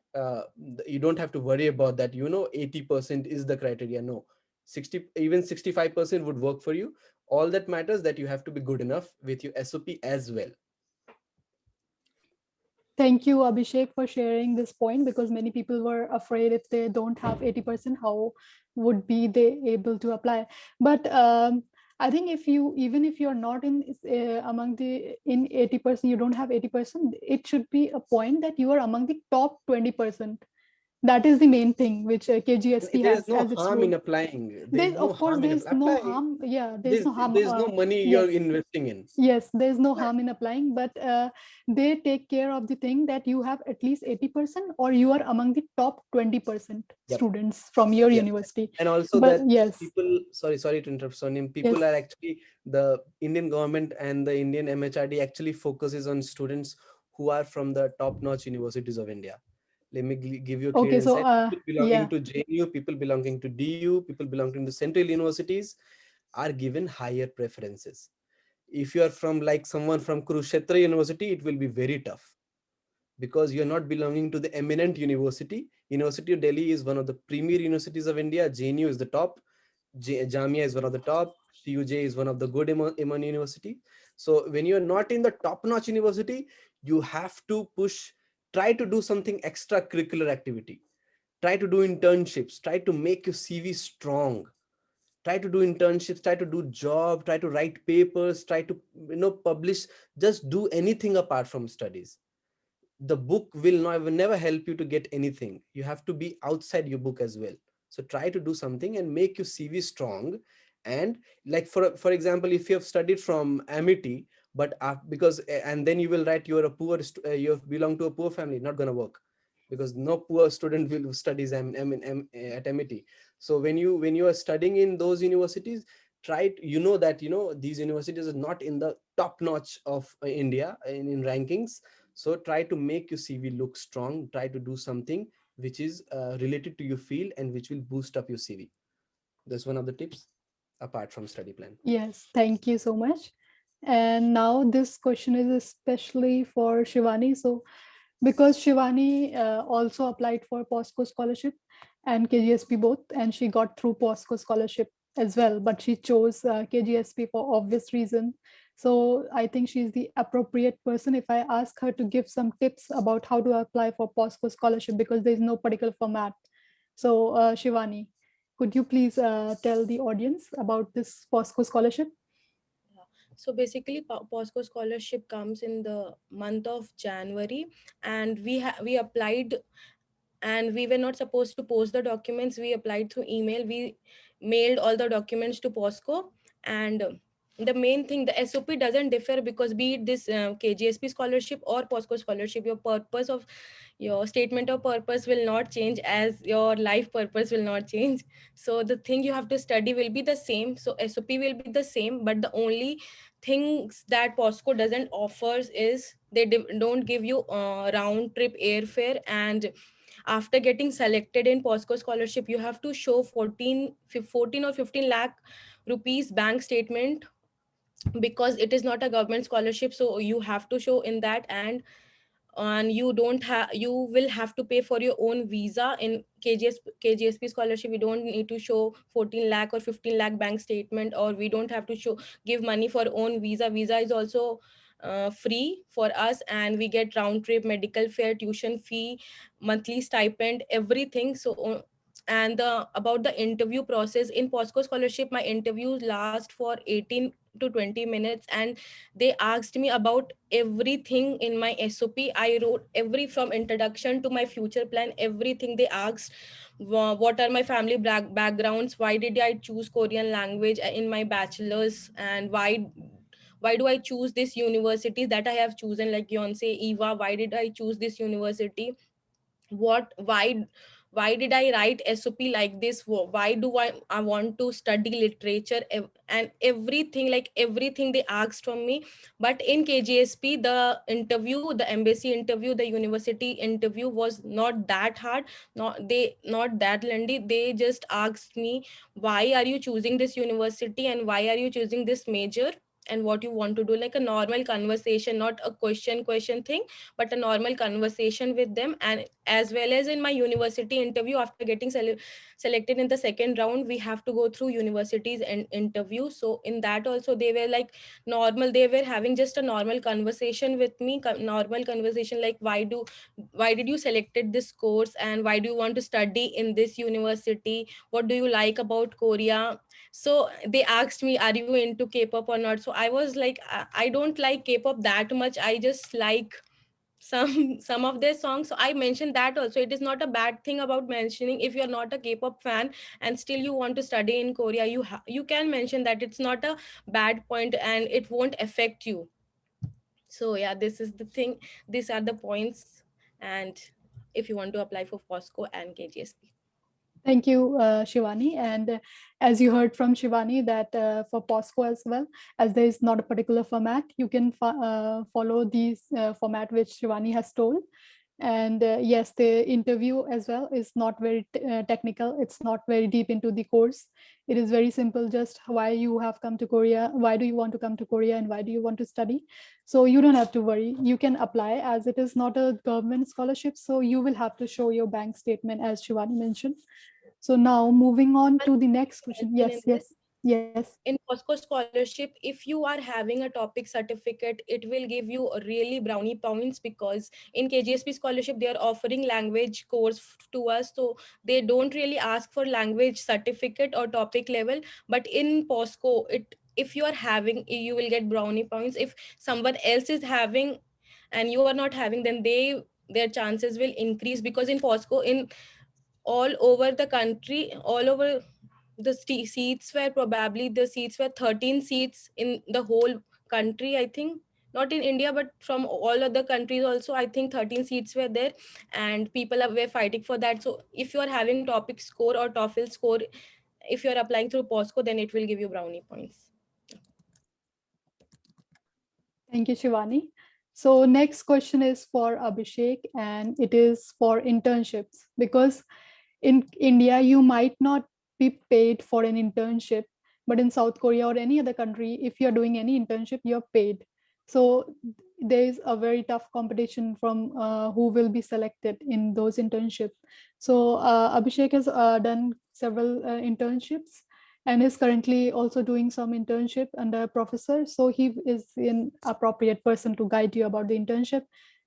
you don't have to worry about that 80% is the criteria. No, 60, even 65% would work for you. All that matters that you have to be good enough with your SOP as well. Thank you, Abhishek, for sharing this point, because many people were afraid if they don't have 80%, how would be they able to apply? But I think if you, even if you're not in among the in 80%, you don't have 80%, it should be a point that you are among the top 20%. That is the main thing which And KGSP there is has no as its harm in rule. applying. There is There, no of course, harm in there is no applying. harm. Yeah, there is no harm. There's no money you're Yes, investing in. yes, there's no harm in applying, but they take care of the thing that you have at least 80% or you are among the top 20% Yep. students from your Yeah. university. And also But that yes, people, sorry to interrupt, Sonim, yes, people are actually, the Indian government and the Indian MHRD actually focuses on students who are from the top-notch universities of India. Let me give you a clear okay, so insight. People belonging yeah, to JNU, people belonging to DU, people belonging to central universities are given higher preferences. If you are from like someone from Kurukshetra University, it will be very tough because you're not belonging to the eminent university. University of Delhi is one of the premier universities of India. JNU is the top. Jamia is one of the top. CUJ is one of the good Iman university. So when you're not in the top-notch university, you have to push, try to do something extracurricular activity. Try to do internships. Try to make your CV strong. Try to do internships. Try to do job. Try to write papers. Try to publish. Just do anything apart from studies. The book will never help you to get anything. You have to be outside your book as well. So try to do something and make your CV strong. And like for example, if you have studied from Amity, but because and then you will write you're a you belong to a poor family, not gonna work, because no poor student will studies at Amity. So when you are studying in those universities, try that these universities are not in the top notch of India in rankings. So try to make your CV look strong. Try to do something which is related to your field and which will boost up your CV. That's one of the tips apart from study plan. yes, thank you so much. And now this question is especially for Shivani. So because Shivani also applied for POSCO scholarship and KGSP both, and she got through POSCO scholarship as well, but she chose KGSP for obvious reason. So I think she's the appropriate person if I ask her to give some tips about how to apply for POSCO scholarship, because there is no particular format. So Shivani, could you please tell the audience about this POSCO scholarship? Yeah. So basically, POSCO scholarship comes in the month of January, and we applied, and we were not supposed to post the documents. We applied through email. We mailed all the documents to POSCO, and the main thing, the SOP doesn't differ, because be it this KGSP scholarship or POSCO scholarship, your purpose of your statement of purpose will not change, as your life purpose will not change. So the thing you have to study will be the same, so SOP will be the same, but the only things that POSCO doesn't offers is they don't give you round trip airfare. And after getting selected in POSCO scholarship, you have to show 14 or 15 lakh rupees bank statement, because it is not a government scholarship, so you have to show in that. And you don't have, you will have to pay for your own visa in KGSP scholarship. We don't need to show 14 lakh or 15 lakh bank statement, or we don't have to show, give money for own visa is also free for us, and we get round trip medical fare, tuition fee, monthly stipend, everything. So and about the interview process in POSCO scholarship, my interviews last for 18 to 20 minutes, and they asked me about everything in my SOP. I wrote every, from introduction to my future plan, everything they asked. What are my family backgrounds, why did I choose Korean language in my bachelor's, and why do I choose this university that I have chosen, like Yonsei, Eva, why did I choose this university, what why did I write SOP like this, why do I want to study literature, and everything, like everything they asked from me. But in KGSP, the interview, the embassy interview, the university interview was not that hard, not that lengthy. They just asked me, why are you choosing this university, and why are you choosing this major, and what you want to do, like a normal conversation, not a question thing, but a normal conversation with them. And as well as in my university interview, after getting selected in the second round, we have to go through universities and interview. So in that also, they were like normal, they were having just a normal conversation with me, normal conversation, like why did you selected this course, and why do you want to study in this university, what do you like about Korea. So they asked me, are you into K-pop or not? So I was like, I don't like K-pop that much, I just like some of their songs. So I mentioned that also. It is not a bad thing about mentioning. If you're not a K-pop fan and still you want to study in Korea, you can mention that. It's not a bad point and it won't affect you. So yeah, this is the thing. These are the points. And if you want to apply for POSCO and KGSP. Thank you, Shivani. And as you heard from Shivani, that for POSCO as well, as there is not a particular format, you can follow these format which Shivani has told. And yes, the interview as well is not very technical. It's not very deep into the course. It is very simple, just why you have come to Korea, why do you want to come to Korea, and why do you want to study. So you don't have to worry, you can apply, as it is not a government scholarship, so you will have to show your bank statement, as Shivani mentioned. So now moving on One to the next question. thing Yes, in this. yes, yes. In POSCO scholarship, if you are having a topic certificate, it will give you a really brownie points, because in KGSP scholarship they are offering language course to us, so they don't really ask for language certificate or topic level. But in POSCO, it, if you are having, you will get brownie points. If someone else is having and you are not having, then their chances will increase, because in POSCO, in all over the country, all over the seats were, probably the seats were 13 seats in the whole country, I think. Not in India, but from all other countries also, I think 13 seats were there, and people were fighting for that. So if you are having topic score or TOEFL score, if you are applying through POSCO, then it will give you brownie points. Thank you, Shivani. So next question is for Abhishek, and it is for internships, because in India, you might not be paid for an internship, but in South Korea or any other country, if you're doing any internship, you're paid. So there is a very tough competition from who will be selected in those internships. So Abhishek has done several internships and is currently also doing some internship under a professor. So he is an appropriate person to guide you about the internship.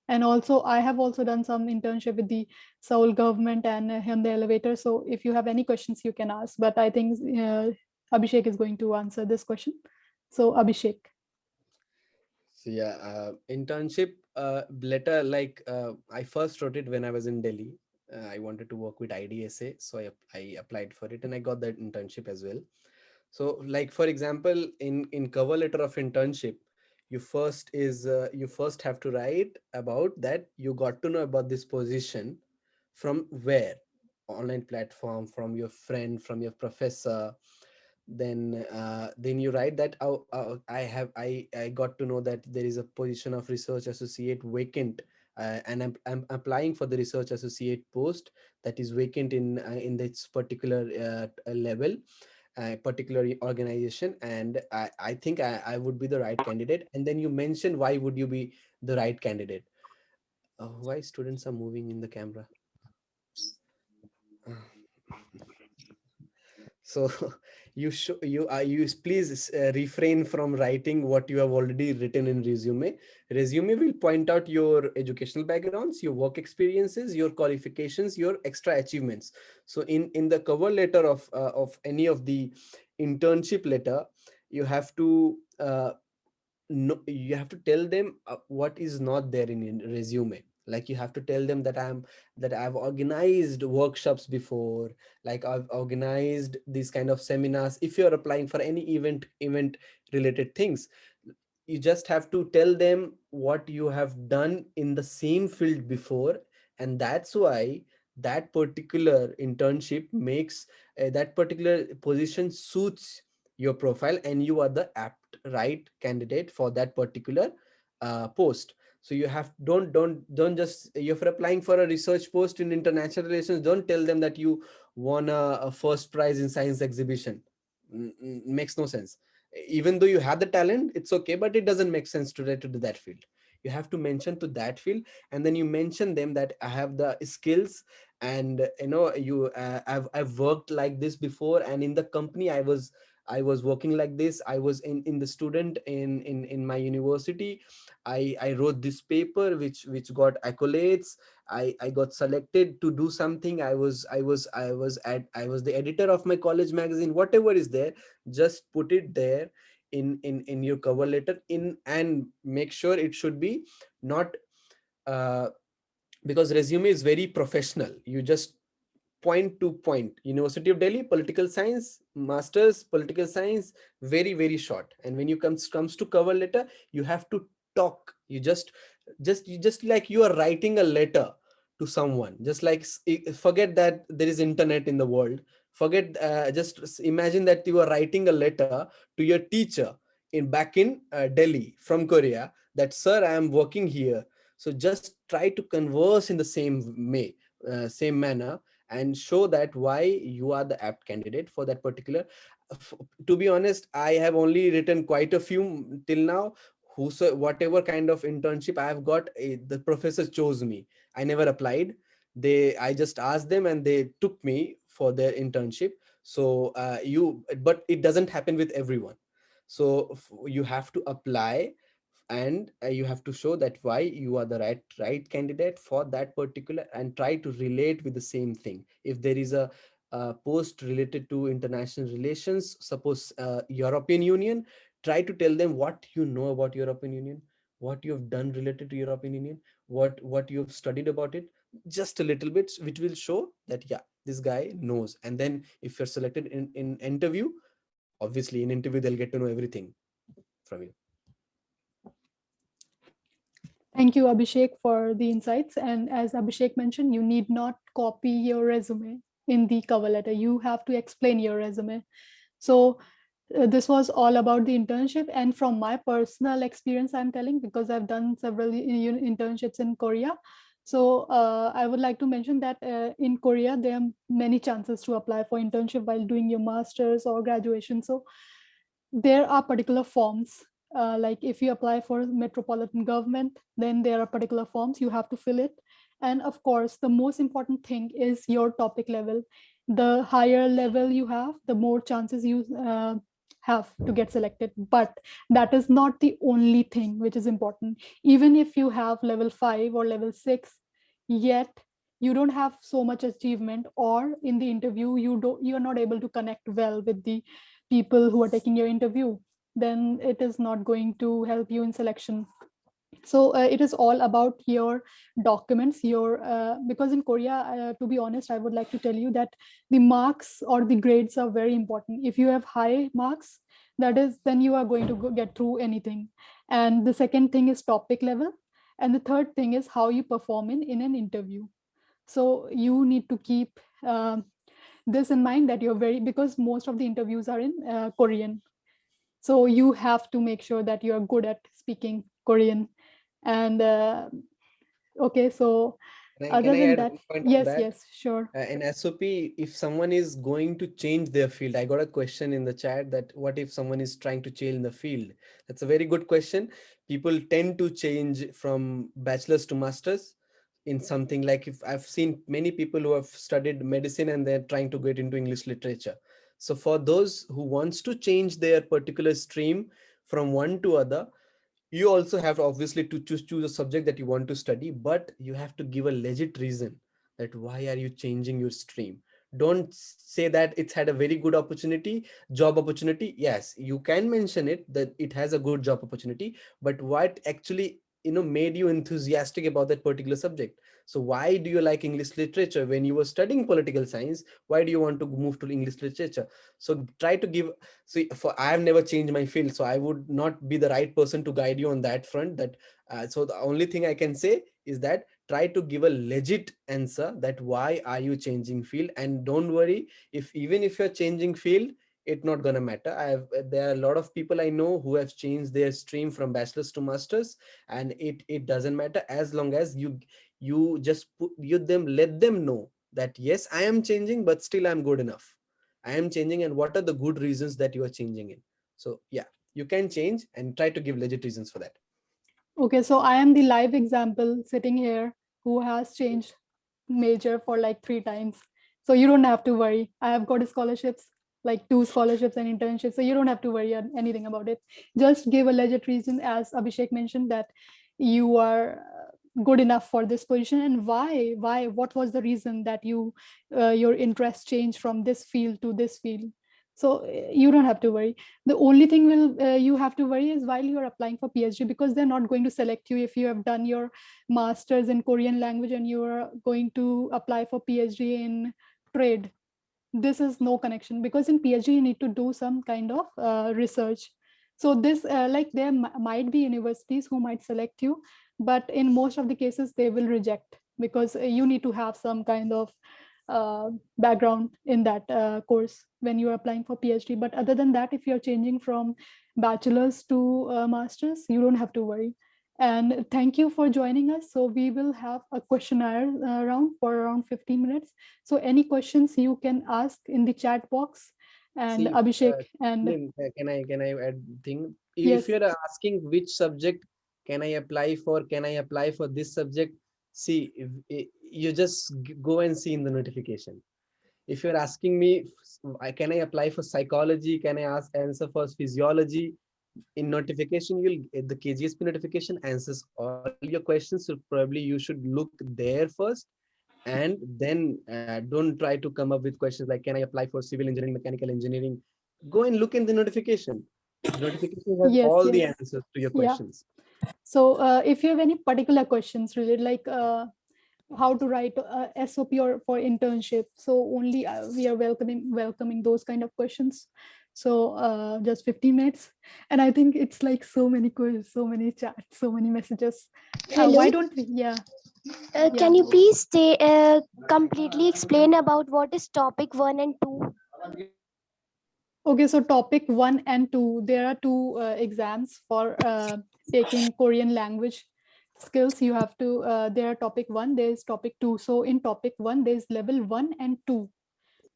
And also, I have also done some internship with the Seoul government and on the elevator. So if you have any questions, you can ask. But I think Abhishek is going to answer this question. So Abhishek. So yeah, internship letter, like I first wrote it when I was in Delhi. I wanted to work with IDSA, so I applied for it and I got that internship as well. So like for example, in cover letter of internship, you first have to write about that you got to know about this position from where, online platform, from your friend, from your professor. Then you write that, oh, I got to know that there is a position of research associate vacant, and I'm applying for the research associate post that is vacant in this particular level, particular organization, and I think I would be the right candidate. And then you mention why would you be the right candidate. Why students are moving in the camera? So you please refrain from writing what you have already written in resume. Resume will point out your educational backgrounds, your work experiences, your qualifications, your extra achievements. So in the cover letter of any of the internship letter, you have to no, you have to tell them what is not there in your resume. Like you have to tell them that I've organized workshops before, like I've organized these kind of seminars. If you're applying for any event related things, you just have to tell them what you have done in the same field before. And that's why that particular internship makes that particular position suits your profile, and you are the apt right candidate for that particular post. So you have don't just, if you're applying for a research post in international relations, don't tell them that you won a first prize in science exhibition. Makes no sense. Even though you have the talent, it's okay, but it doesn't make sense to do that field. You have to mention to that field, and then you mention them that I have the skills, and I've worked like this before, and in the company I was working like this. I was in the student in my university. I wrote this paper which got accolades. I got selected to do something. I was the editor of my college magazine. Whatever is there, just put it there in your cover letter, in and make sure it should be not uh, because resume is very professional. You just point to point. University of Delhi, political science, masters political science, very short. And when you comes to cover letter, you have to talk. You just like you are writing a letter to someone. Just like forget that there is internet in the world. Forget, just imagine that you are writing a letter to your teacher in back in Delhi from Korea, that sir, I am working here. So just try to converse in the same manner, and show that why you are the apt candidate for that particular. To be honest, I have only written quite a few till now. Whatever kind of internship I have got, the professor chose me. I never applied. I just asked them and they took me for their internship. So but it doesn't happen with everyone. So you have to apply, and you have to show that why you are the right candidate for that particular, and try to relate with the same thing. If there is a post related to international relations, suppose European Union, try to tell them what you know about European Union, what you have done related to European Union, what you have studied about it, just a little bit, which will show that yeah, this guy knows. And then if you're selected in interview, obviously in interview they'll get to know everything from you. Thank you, Abhishek, for the insights. And as Abhishek mentioned, you need not copy your resume in the cover letter. You have to explain your resume. So this was all about the internship. And from my personal experience, I'm telling, because I've done several internships in Korea. So I would like to mention that in Korea, there are many chances to apply for internship while doing your master's or graduation. So there are particular forms, like if you apply for metropolitan government, then there are particular forms you have to fill it. And of course, the most important thing is your topic level. The higher level you have, the more chances you have to get selected. But that is not the only thing which is important. Even if you have level 5 or level 6, yet you don't have so much achievement, or in the interview you're not able to connect well with the people who are taking your interview, then it is not going to help you in selection. So it is all about your documents, your because in Korea, to be honest, I would like to tell you that the marks or the grades are very important. If you have high marks, that is, then you are going to get through anything. And the second thing is topic level, and the third thing is how you perform in an interview. So you need to keep this in mind, that you're very, because most of the interviews are in Korean, so you have to make sure that you're good at speaking Korean. And okay, so Can other I than add that, one point on yes, that? yes, sure. In SOP, if someone is going to change their field, I got a question in the chat that what if someone is trying to change the field? That's a very good question. People tend to change from bachelor's to master's in something. Like, if I've seen many people who have studied medicine and they're trying to get into English literature. So for those who wants to change their particular stream from one to other, you also have obviously to choose a subject that you want to study, but you have to give a legit reason that why are you changing your stream. Don't say that it's had a very good opportunity, job opportunity. Yes, you can mention it that it has a good job opportunity, but what actually made you enthusiastic about that particular subject? So why do you like English literature when you were studying political science? Why do you want to move to English literature? So try to give. See, for I have never changed my field, so I would not be the right person to guide you on that front. So the only thing I can say is that try to give a legit answer that why are you changing field. And don't worry, if even if you're changing field, it's not gonna matter. There are a lot of people I know who have changed their stream from bachelor's to master's, and it doesn't matter, as long as you just let them know that yes, I am changing, but still I'm good enough. I am changing, and what are the good reasons that you are changing in. So yeah, you can change and try to give legit reasons for that. Okay, so I am the live example sitting here who has changed major for like 3 times. So you don't have to worry. I have got scholarships, like 2 scholarships and internships. So you don't have to worry anything about it. Just give a legit reason, as Abhishek mentioned, that you are good enough for this position, and why, what was the reason that your interest changed from this field to this field. So you don't have to worry. The only thing you have to worry is while you're applying for PhD, because they're not going to select you if you have done your master's in Korean language and you're going to apply for PhD in trade. This is no connection, because in PhD you need to do some kind of research. So this like there might be universities who might select you, but in most of the cases they will reject, because you need to have some kind of background in that course when you are applying for PhD. But other than that, if you're changing from bachelor's to master's, you don't have to worry. And thank you for joining us. So we will have a questionnaire round for around 15 minutes. So any questions you can ask in the chat box, and See, Abhishek and can I add thing? If yes, you're asking which subject can I apply for, this subject? See, you just go and see in the notification. If you're asking me, can I apply for psychology? Can I answer for physiology? In notification, you'll the KGSP notification answers all your questions. So probably you should look there first, and then don't try to come up with questions like, can I apply for civil engineering, mechanical engineering? Go and look in the notification. The notification has yes, all the yes, answers to your yeah. questions. So if you have any particular questions related, like how to write a SOP or for internship, so only we are welcoming those kind of questions. So just 15 minutes, and I think it's like so many questions, so many chats, so many messages. Hello. Why don't we? Yeah, yeah. Can you please completely explain about what is topic 1 and 2? Okay, so topic 1 and 2, there are two exams for taking Korean language skills. You have to, there are topic 1, there is topic 2. So in topic 1, there is level 1 and 2.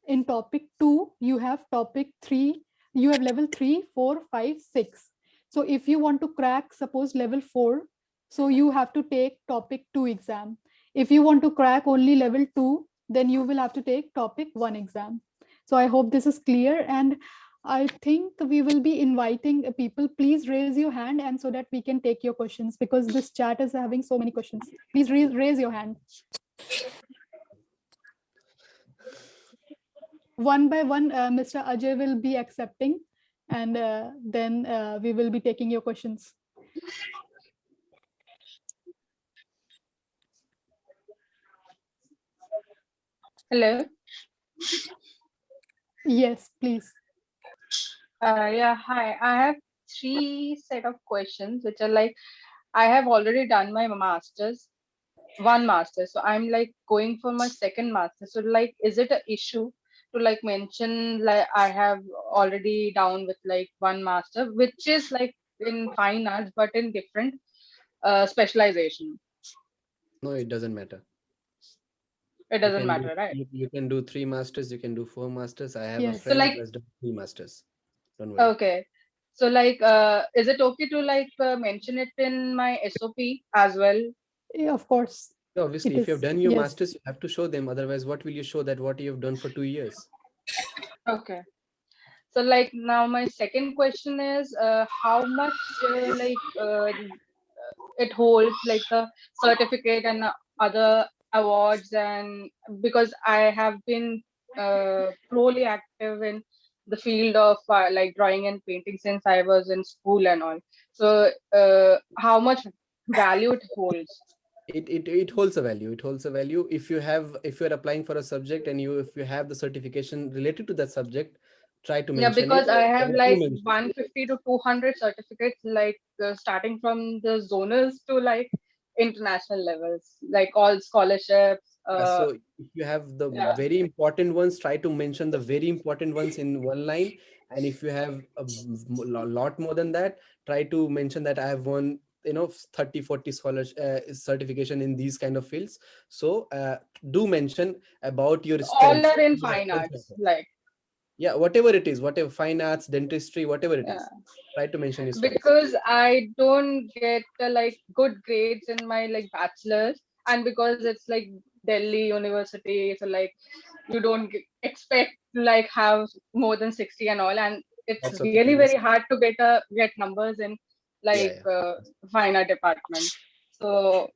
In topic 2, you have topic 3, you have level 3, 4, 5, 6. So if you want to crack, suppose level 4, so you have to take topic 2 exam. If you want to crack only level 2, then you will have to take topic 1 exam. So I hope this is clear, and I think we will be inviting people. Please raise your hand, and so that we can take your questions, because this chat is having so many questions. Please raise your hand. One by one, Mr. Ajay will be accepting, and then we will be taking your questions. Hello. Yes, please. Yeah, hi. I have three set of questions which are like, I have already done my master's, one master. So I'm like going for my second master. So like, is it an issue to like mention like I have already down with like one master, which is like in fine arts, but in different specialization? No, it doesn't matter. It doesn't matter, right? You can do 3 masters, you can do 4 masters. I have a Yes. So friend like, who has done 3 masters. Don't worry. okay. So like, is it okay to like mention it in my SOP as well? Yeah, of course. So obviously, It if you have is. done your Yes. masters, you have to show them. Otherwise, what will you show that what you have done for 2 years? Okay. So like now my second question is how much it holds like the certificate and other awards, and because I have been truly active in the field of like drawing and painting since I was in school and all. So how much value it holds? It holds a value. It holds a value if you're applying for a subject and if you have the certification related to that subject, try to Yeah, mention it, because I have or do like mention it. 150 to 200 certificates, like starting from the zonals to like international levels, like all scholarships. So if you have the Yeah, very important ones, try to mention the very important ones in one line. And if you have a lot more than that, try to mention that I have won 30 40 scholars certification in these kind of fields. So do mention about your all strengths. are in Your fine strengths arts, matter. like Yeah, whatever it is, whatever, fine arts, dentistry, whatever it yeah. is, try to mention your strengths. Because I don't get like good grades in my like bachelor's, and because it's like Delhi University, so like you don't expect to like have more than 60 and all, and it's That's okay, I really very understand. hard to get numbers in Yeah, like yeah. fine art department. So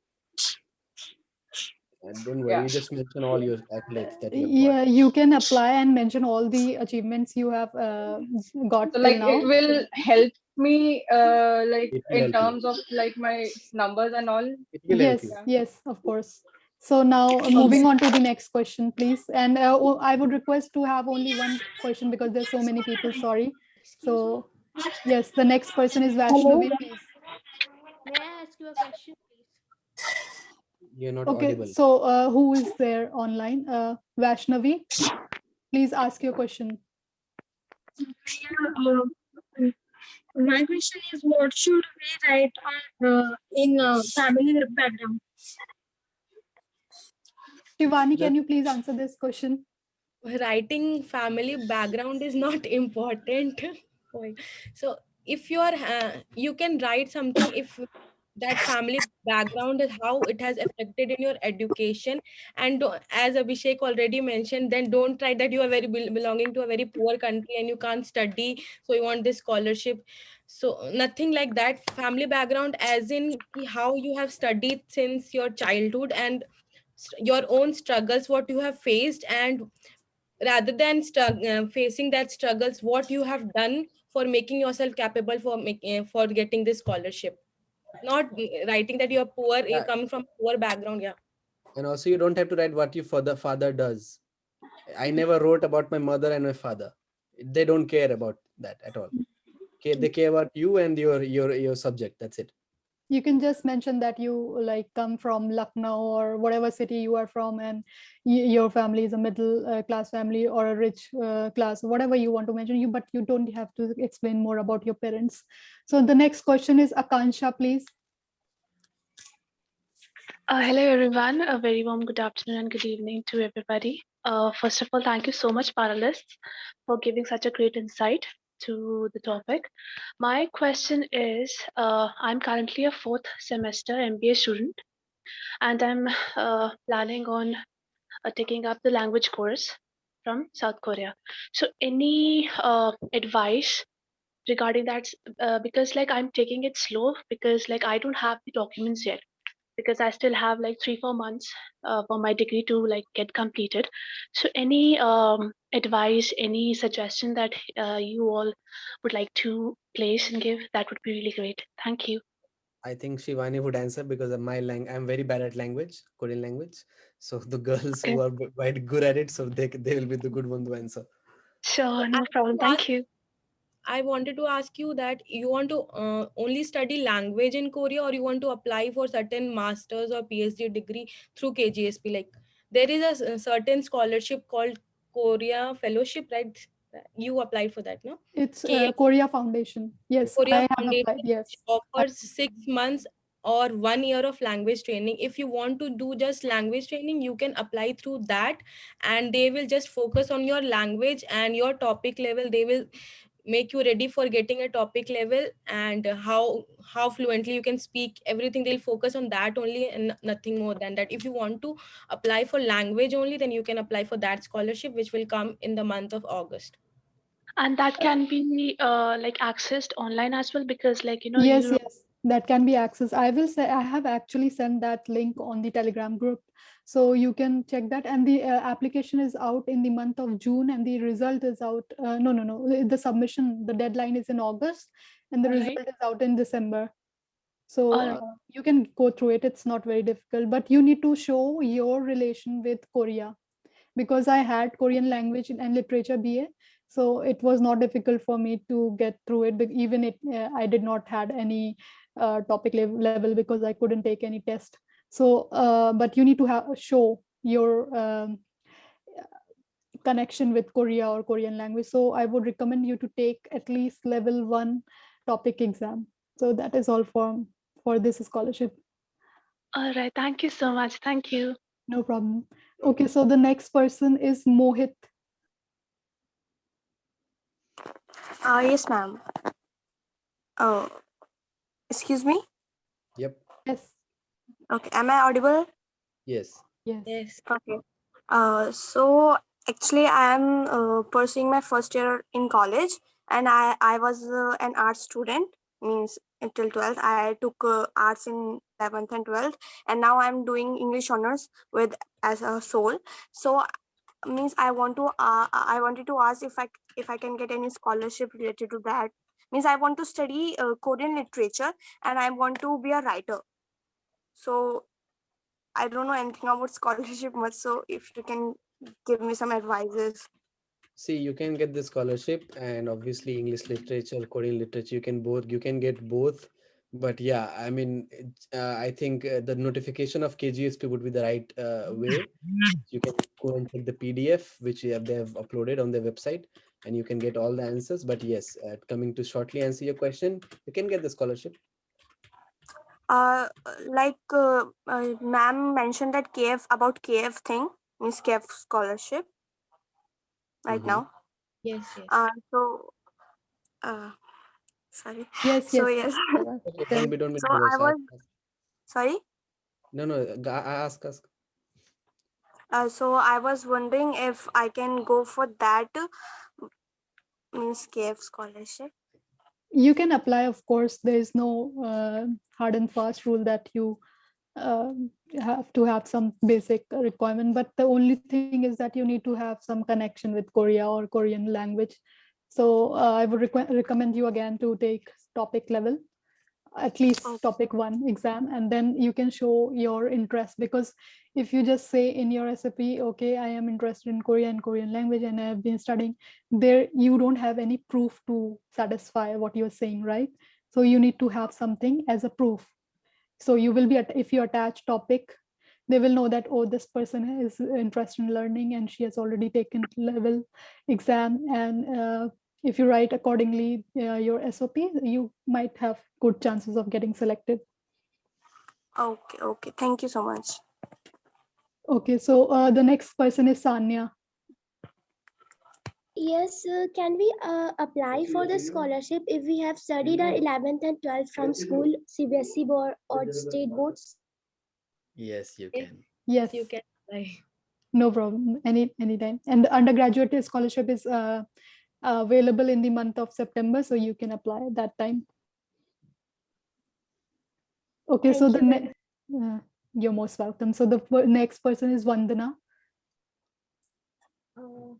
And don't worry, Yeah. you just mention all your accolades that you have got. Yeah, you can apply and mention all the achievements you have got So till like now. it will help me like It will in help you. terms of like my numbers and all. It will help Yes, you. Yeah. yes, of course. So now moving on to the next question, please. And I would request to have only one question because there's so many people. Sorry. Excuse me. So yes, the next person is Hello. Vaishnavi, please. May I ask you a question, please? You're not Okay, audible. so who is there online? Vaishnavi, please ask your question. Yeah, my question is, what should we write on in family background? Shivani, Just can you please answer this question? Writing family background is not important. Why? So if you are you can write something if that family background is how it has affected in your education. And as Abhishek already mentioned, then don't try that you are very belonging to a very poor country and you can't study, so you want this scholarship. So nothing like that. Family background as in how you have studied since your childhood, and your own struggles what you have faced, and rather than facing that struggles what you have done for making yourself capable for making for getting this scholarship. Not writing that you are poor, you yeah. come from poor background. Yeah. And also, you don't have to write what your father does. I never wrote about my mother and my father. They don't care about that at all. Okay, they care about you and your subject. That's it. You can just mention that you like come from Lucknow or whatever city you are from, and your family is a middle class family or a rich class, whatever you want to mention. But you don't have to explain more about your parents. So the next question is Akansha, please. Hello, everyone. A very warm good afternoon and good evening to everybody. First of all, thank you so much, panelists, for giving such a great insight to the topic. My question is, I'm currently a fourth semester MBA student, and I'm planning on taking up the language course from South Korea. So, any advice regarding that? Because like I'm taking it slow because like I don't have the documents yet, because I still have like 3-4 months for my degree to like get completed. So any advice, any suggestion that you all would like to place and give, that would be really great. Thank you. I think Shivani would answer because of I'm very bad at language, Korean language. So the girls Okay, who are quite good at it, so they will be the good one to answer. So sure, I no want problem. to ask, Thank you. I wanted to ask you that you want to only study language in Korea, or you want to apply for certain masters or PhD degree through KGSP? Like there is a certain scholarship called Korea Fellowship, right? You applied for that, no? It's Korea Foundation. Yes, Korea I have Foundation, applied. which Yes. offers 6 months or 1 year of language training. If you want to do just language training, you can apply through that, and they will just focus on your language and your topic level. They will make you ready for getting a topic level, and how fluently you can speak everything. They'll focus on that only and nothing more than that. If you want to apply for language only, then you can apply for that scholarship, which will come in the month of August. And that can be like accessed online as well, because like Yes, you. yes, that can be accessed. I will say I have actually sent that link on the Telegram group, so you can check that. And the application is out in the month of June, and the result is out. No, no, no. The submission, the deadline is in August, and the All result right, is out in December. So all right. you can go through it. It's not very difficult, but you need to show your relation with Korea, because I had Korean language and literature BA. So it was not difficult for me to get through it. But even I did not had any topic level because I couldn't take any test. So, but you need to show your connection with Korea or Korean language. So I would recommend you to take at least level 1 topic exam. So that is all for this scholarship. All right, thank you so much. Thank you. No problem. Okay, so the next person is Mohit. Yes, ma'am. Oh, excuse me. Yep. Yes. Okay, am I audible? Yes. Yes. Yes. Okay. So actually, I am pursuing my first year in college, and I was an art student. Means until 12th, I took arts in 11th and 12th, and now I'm doing English honors with as a soul. So means I wanted to ask if I can get any scholarship related to that. Means I want to study Korean literature and I want to be a writer. So I don't know anything about scholarship much. So if you can give me some advices. See, you can get the scholarship, and obviously English literature, Korean literature, you can get both. But yeah, I mean, I think the notification of KGSP would be the right way. You can go and check the PDF which they have uploaded on their website, and you can get all the answers. But yes, coming to shortly answer your question, you can get the scholarship. Ma'am mentioned that KF about KF thing, means KF scholarship right Mhm. now. Yes, yes. So sorry. Yes, So yes. yes. Okay, Tell. don't be So I nervous. was sorry. No, no, ask. So I was wondering if I can go for that, means KF scholarship. You can apply, of course. There is no hard and fast rule that you uh, have to have some basic requirement, but the only thing is that you need to have some connection with Korea or Korean language. So I would recommend you again to take topic level, at least Okay. topic 1 exam, and then you can show your interest. Because if you just say in your SOP, okay, I am interested in Korea and Korean language and I have been studying there, you don't have any proof to satisfy what you're saying, right? So you need to have something as a proof. So you will be if you attach topic, they will know that, oh, this person is interested in learning and she has already taken level exam. And if you write accordingly your SOP, you might have good chances of getting selected. Okay. Okay. Thank you so much. Okay, so the next person is Sanya. Yes, can we apply for the scholarship if we have studied our 11th and 12th from school, CBSE board or state boards? Yes, you Yes, can. Yes, you can apply. no problem. Anytime. And the undergraduate scholarship is available in the month of September, so you can apply at that time. Okay, so Thank the you very much. you're most welcome. So the next person is Vandana. Hello,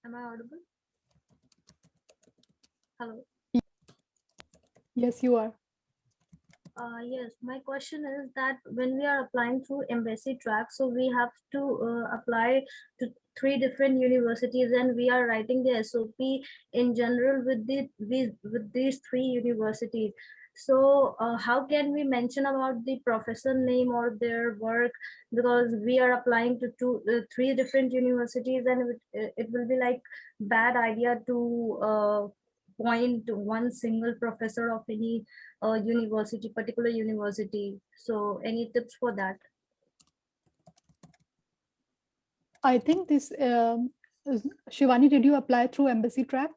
am I audible? Hello. Yes, you are. Yes, my question is that when we are applying through embassy track, so we have to apply to three different universities, and we are writing the SOP in general with with these three universities. So how can we mention about the professor name or their work, because we are applying to three different universities, and it will be like bad idea to point to one single professor of any particular university. So any tips for that? I think this Shivani, did you apply through embassy track?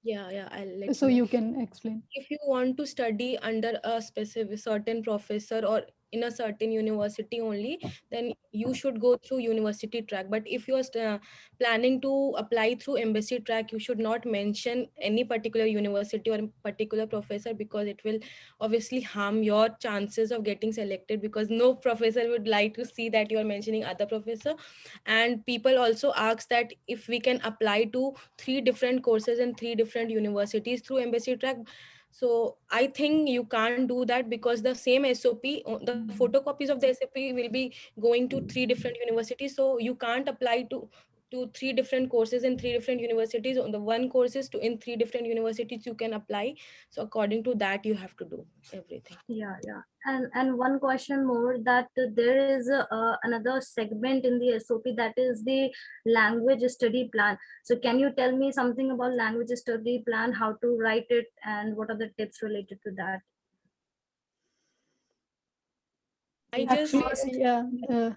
Yeah, I'll let So you know. you can explain. If you want to study under a specific certain professor or in a certain university only, then you should go through university track. But if you are planning to apply through embassy track, you should not mention any particular university or particular professor, because it will obviously harm your chances of getting selected, because no professor would like to see that you are mentioning other professor. And people also ask that if we can apply to three different courses in three different universities through embassy track. So I think you can't do that, because the same SOP, the photocopies of the SOP will be going to three different universities. So you can't apply to three different courses in three different universities. On the one courses to in three different universities you can apply. So according to that, you have to do everything. Yeah. And one question more, that there is another segment in the SOP, that is the language study plan. So can you tell me something about language study plan, how to write it, and what are the tips related to that? I just Actually, yeah,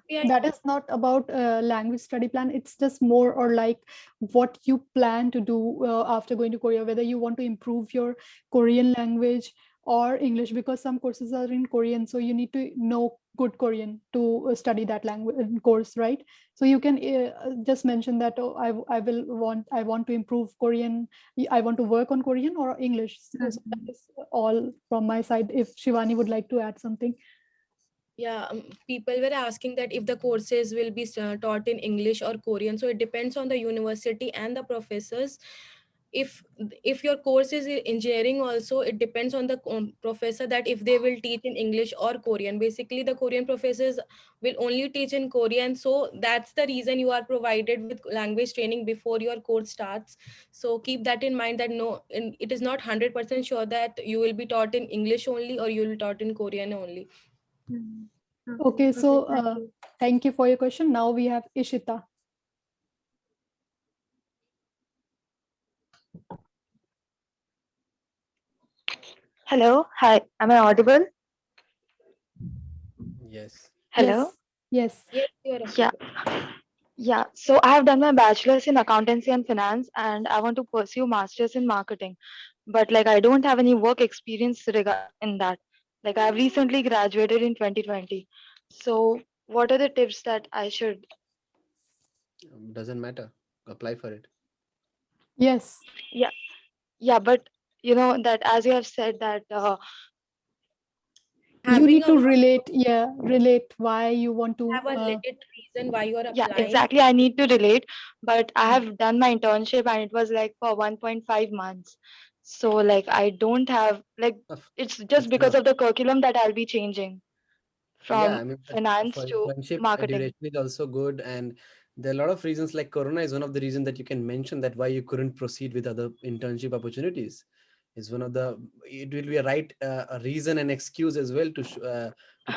yeah, that is not about language study plan. It's just more or like what you plan to do after going to Korea, whether you want to improve your Korean language or English, because some courses are in Korean, so you need to know good Korean to study that language course, right? So you can just mention that, oh, I want to improve Korean, I want to work on Korean or English. So that is all from my side. If Shivani would like to add something. Yeah, people were asking that if the courses will be taught in English or Korean. So it depends on the university and the professors. if if your course is in engineering also, it depends on the professor, that if they will teach in English or Korean. Basically the Korean professors will only teach in Korean, so that's the reason you are provided with language training before your course starts. So keep that in mind, that no, it is not 100% sure that you will be taught in English only or you will taught in Korean only. Okay, so thank you. thank you for your question. Now we have Ishita. Hello, hi, am I audible? Yes. Hello? Yes. Yes, you are Yeah, audible. yeah. So I have done my bachelor's in accountancy and finance, and I want to pursue master's in marketing. But like I don't have any work experience in that. Like I've recently graduated in 2020. So what are the tips that I should? Doesn't matter. Apply for it. Yes. Yeah, yeah. But you know that as you have said that You Having need a to relate why you want to have a legit reason why you are yeah, applying. exactly. I need to relate, but I have done my internship and it was like for 1.5 months. So like I don't have like it's just That's because enough. of the curriculum that I'll be changing Yeah, from I mean, but finance for to internship, a marketing. duration is also good, and there are a lot of reasons. Like Corona is one of the reasons that you can mention that why you couldn't proceed with other internship opportunities. Is one of the, it will be a right a reason and excuse as well to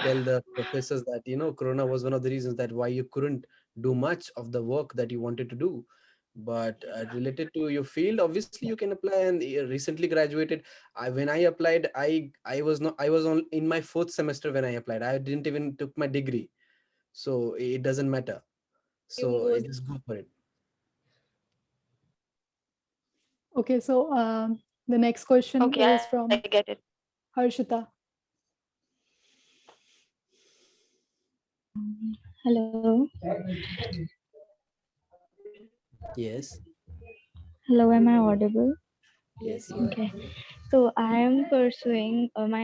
tell the professors that Corona was one of the reasons that why you couldn't do much of the work that you wanted to do. But related to your field, obviously you can apply. And recently graduated, when I applied, I was not, I was on in my fourth semester when I applied. I didn't even took my degree, so it doesn't matter. You So go. just go for it. Okay, so the next question Okay, is I get from it. Harshita. Hello. Yes. Hello, am I audible? Yes, Yes. you are. Okay. So I am pursuing I'm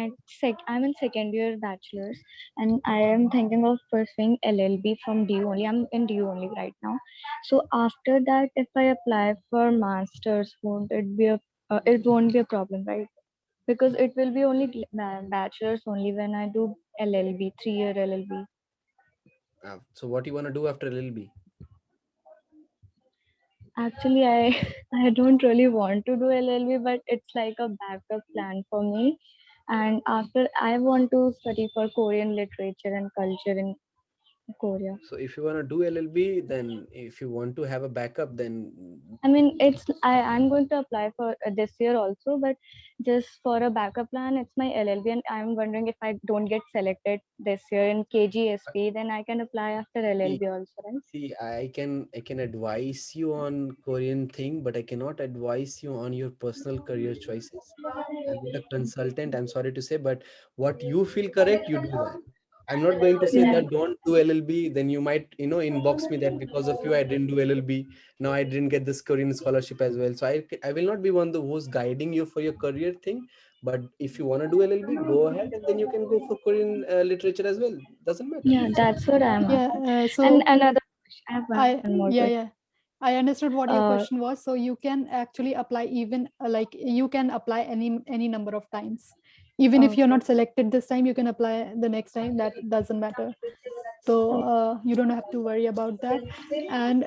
in second year bachelor's and I am thinking of pursuing LLB from DU only. I'm in DU only right now. So after that, if I apply for masters, it won't be a problem, right? Because it will be only bachelor's only when I do LLB, 3-year LLB. So what you want to do after LLB? Actually, I don't really want to do LLB, but it's like a backup plan for me. And after I want to study for Korean literature and culture in Korea. So if you want to do LLB, then if you want to have a backup, then I mean, I'm going to apply for this year also, but just for a backup plan, it's my LLB, and I'm wondering if I don't get selected this year in KGSP, then I can apply after see, LLB also, right? I can advise you on Korean thing, but I cannot advise you on your personal career choices. I'm not a consultant, I'm sorry to say, but what you feel correct, you do that. I'm not going to say Yeah. that don't do LLB. Then you might, inbox me that because of you, I didn't do LLB. Now I didn't get this Korean scholarship as well. So I will not be one who's guiding you for your career thing. But if you want to do LLB, go ahead, and then you can go for Korean literature as well. Doesn't matter. Yeah, that's what I'm Yeah, asking. And so another question, I have one more question. yeah. I understood what your Uh, question was. So you can actually apply even like you can apply any number of times. Even if you're okay. not selected this time, you can apply the next time. That doesn't matter. So you don't have to worry about that. And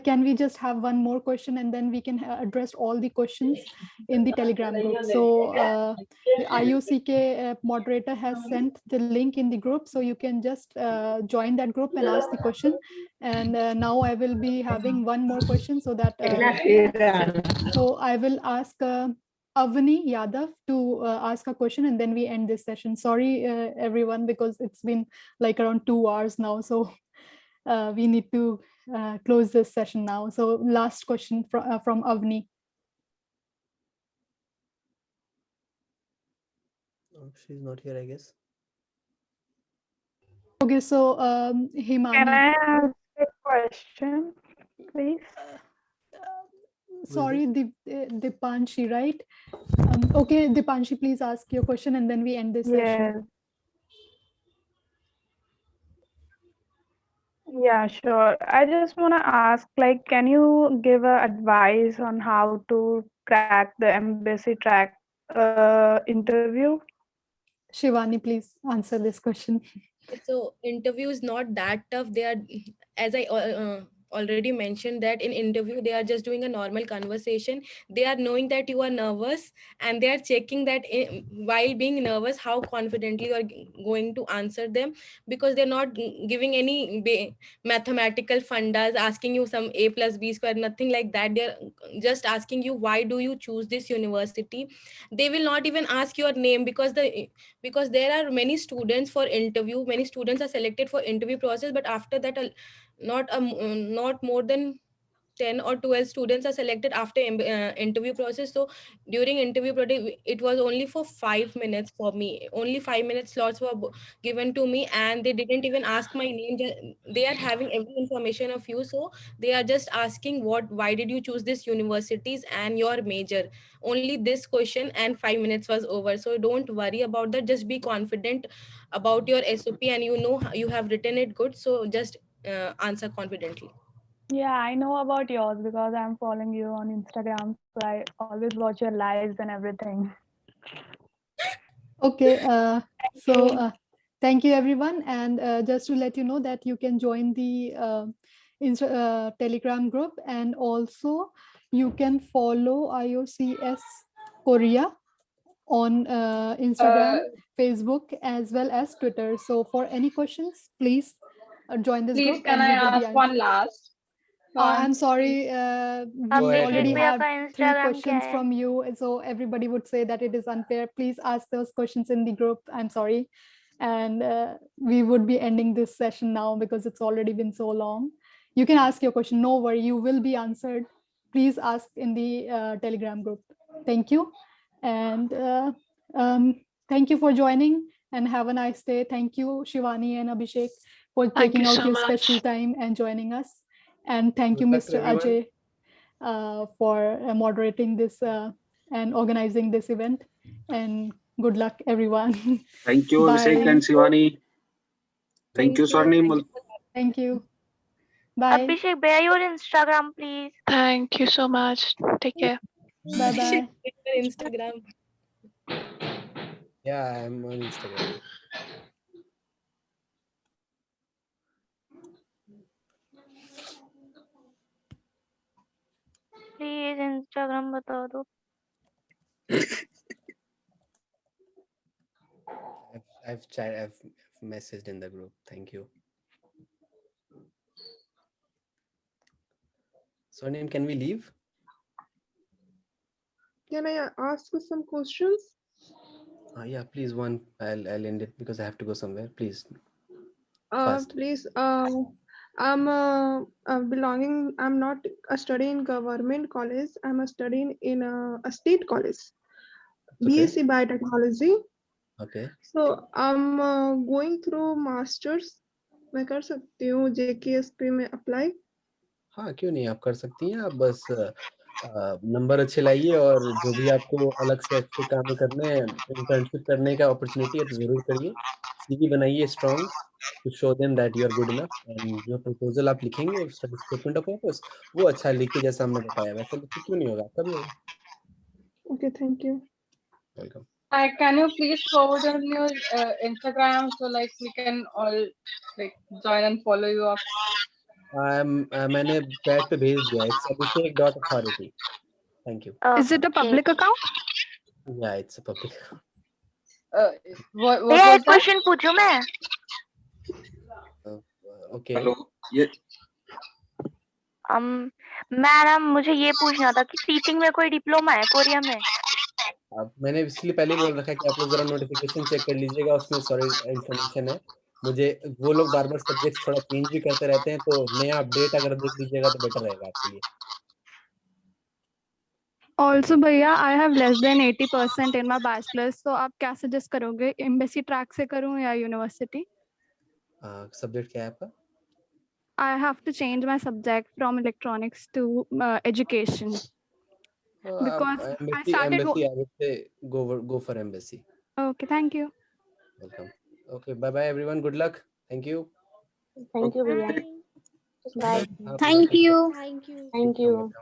can we just have one more question and then we can address all the questions in the Telegram group? So the IUCK moderator has sent the link in the group, so you can just join that group and ask the question. And now I will be having one more question, so that so I will ask Avani Yadav to ask a question, and then we end this session. Sorry, everyone, because it's been like around 2 hours now, so we need to close this session now. So last question from Avni. Oh, she's not here, I guess. Okay, so Can Himani. I ask a question, please? Sorry, Dipanshi, right? Okay, Dipanshi, please ask your question and then we end this session. Yes. Yeah, sure. I just want to ask, like, can you give a advice on how to crack the embassy track interview? Shivani, please answer this question. So interview is not that tough. They are, as I already mentioned, that in interview they are just doing a normal conversation. They are knowing that you are nervous, and they are checking that while being nervous how confidently you are going to answer them, because they're not giving any mathematical fundas, asking you some a plus b square, nothing like that. They're just asking you why do you choose this university. They will not even ask your name, because there are many students for interview, many students are selected for interview process, but after that not more than 10 or 12 students are selected after interview process. So during interview process it was only for 5 minutes for me, only 5 minutes slots were given to me, and they didn't even ask my name. They are having every information of you, so they are just asking why did you choose this universities and your major. Only this question, and 5 minutes was over. So don't worry about that, just be confident about your SOP, and you know you have written it good, so just answer confidently. Yeah, I know about yours because I'm following you on Instagram, so I always watch your lives and everything. Okay, so you. thank you everyone, and just to let you know that you can join the Telegram group, and also you can follow IOCS Korea on Uh, Instagram, Facebook, as well as Twitter. So for any questions, please join this Please, group, can and I we will be ask one last I'm one? sorry, Go we ahead, Abhishek already Rivan. भैया have का 3 Instagram क्या questions है? from you, so everybody would say that it is unfair. Please ask those questions in the group. I'm sorry. And we would be ending this session now because it's already been so long. You can ask your question. No worry, you will be answered. Please ask in the Telegram group. Thank you. And thank you for joining, and have a nice day. Thank you, Shivani and Abhishek, for Thank you taking out so your much. special time and joining us. And thank you, Good luck to Mr. everyone. Ajay, for moderating this and organizing this event. And good luck, everyone. Thank you, Abhishek Bye. and Shivani. Thank Thank you, you. Swarnim. Thank you for Thank you. Bye. अभिषेक भैया your Instagram please. Thank you so much. Take care. Bye bye. your Instagram. Yeah, I'm on Instagram. Please Instagram बता दो. I've messaged in the group. Thank you. Swarnim, can we leave? Can I ask you some questions? Yeah, please. One, I'll end it because I have to go somewhere. Please, fast. Please, I'm belonging. I'm not a study in government college. I'm a studying in a state college, Okay. BSc Biotechnology. Okay. So I'm going through masters. मैं कर सकती हूँ JKSP में apply. हाँ, क्यों नहीं, आप कर सकती हैं। आप बस नंबर अच्छे लाइए, और जो भी आपको अलग से एक्स्ट्रा काम करने हैं, इंटर्नशिप करने का अपॉर्चुनिटी है तो जरूर करिए। सीवी बनाइए strong to show them that you are good enough, and जो प्रपोजल आप लिखेंगे स्टेटमेंट ऑफ पर्पस, वो अच्छा लिखिए जैसा हमने बताया, वैसे लिखिए। क्यों नहीं होगा, आपका भी होगा। Okay, thank you. Welcome. Can you please forward on your Instagram so like we can all like join and follow you up? मैंने चैट पे भेज दिया। It's abhishek.authority. Thank you. Is it a public account? या it's a public. What भैया was एक that? Question पूछूं मैं? Okay. Hello, ये मैडम मुझे ये पूछना था कि टीचिंग में कोई डिप्लोमा है कोरिया में? अब मैंने इसलिए पहले ही बोल रखा है कि आप लोग जरा नोटिफिकेशन चेक कर लीजिएगा, उसमें सॉरी इन्फॉर्मेशन है। मुझे वो लोग बार बार सब्जेक्ट्स थोड़ा चेंज भी करते रहते हैं, तो नया अपडेट अगर देख लीजिएगा तो बेटर रहेगा आपके लिए। Also, भैया, I have less than 80% in my bachelor's, so आप क्या suggest करोगे? Embassy track से करूँ या university? सब्जेक्ट क्या है आपका? I have to change my subject from electronics to education because I started. Embassy I would say go for embassy. Okay, thank you. Welcome. Okay, bye bye everyone, good luck, thank you. Thank you भैया. Okay. Bye. Thank you. Thank you. Thank you.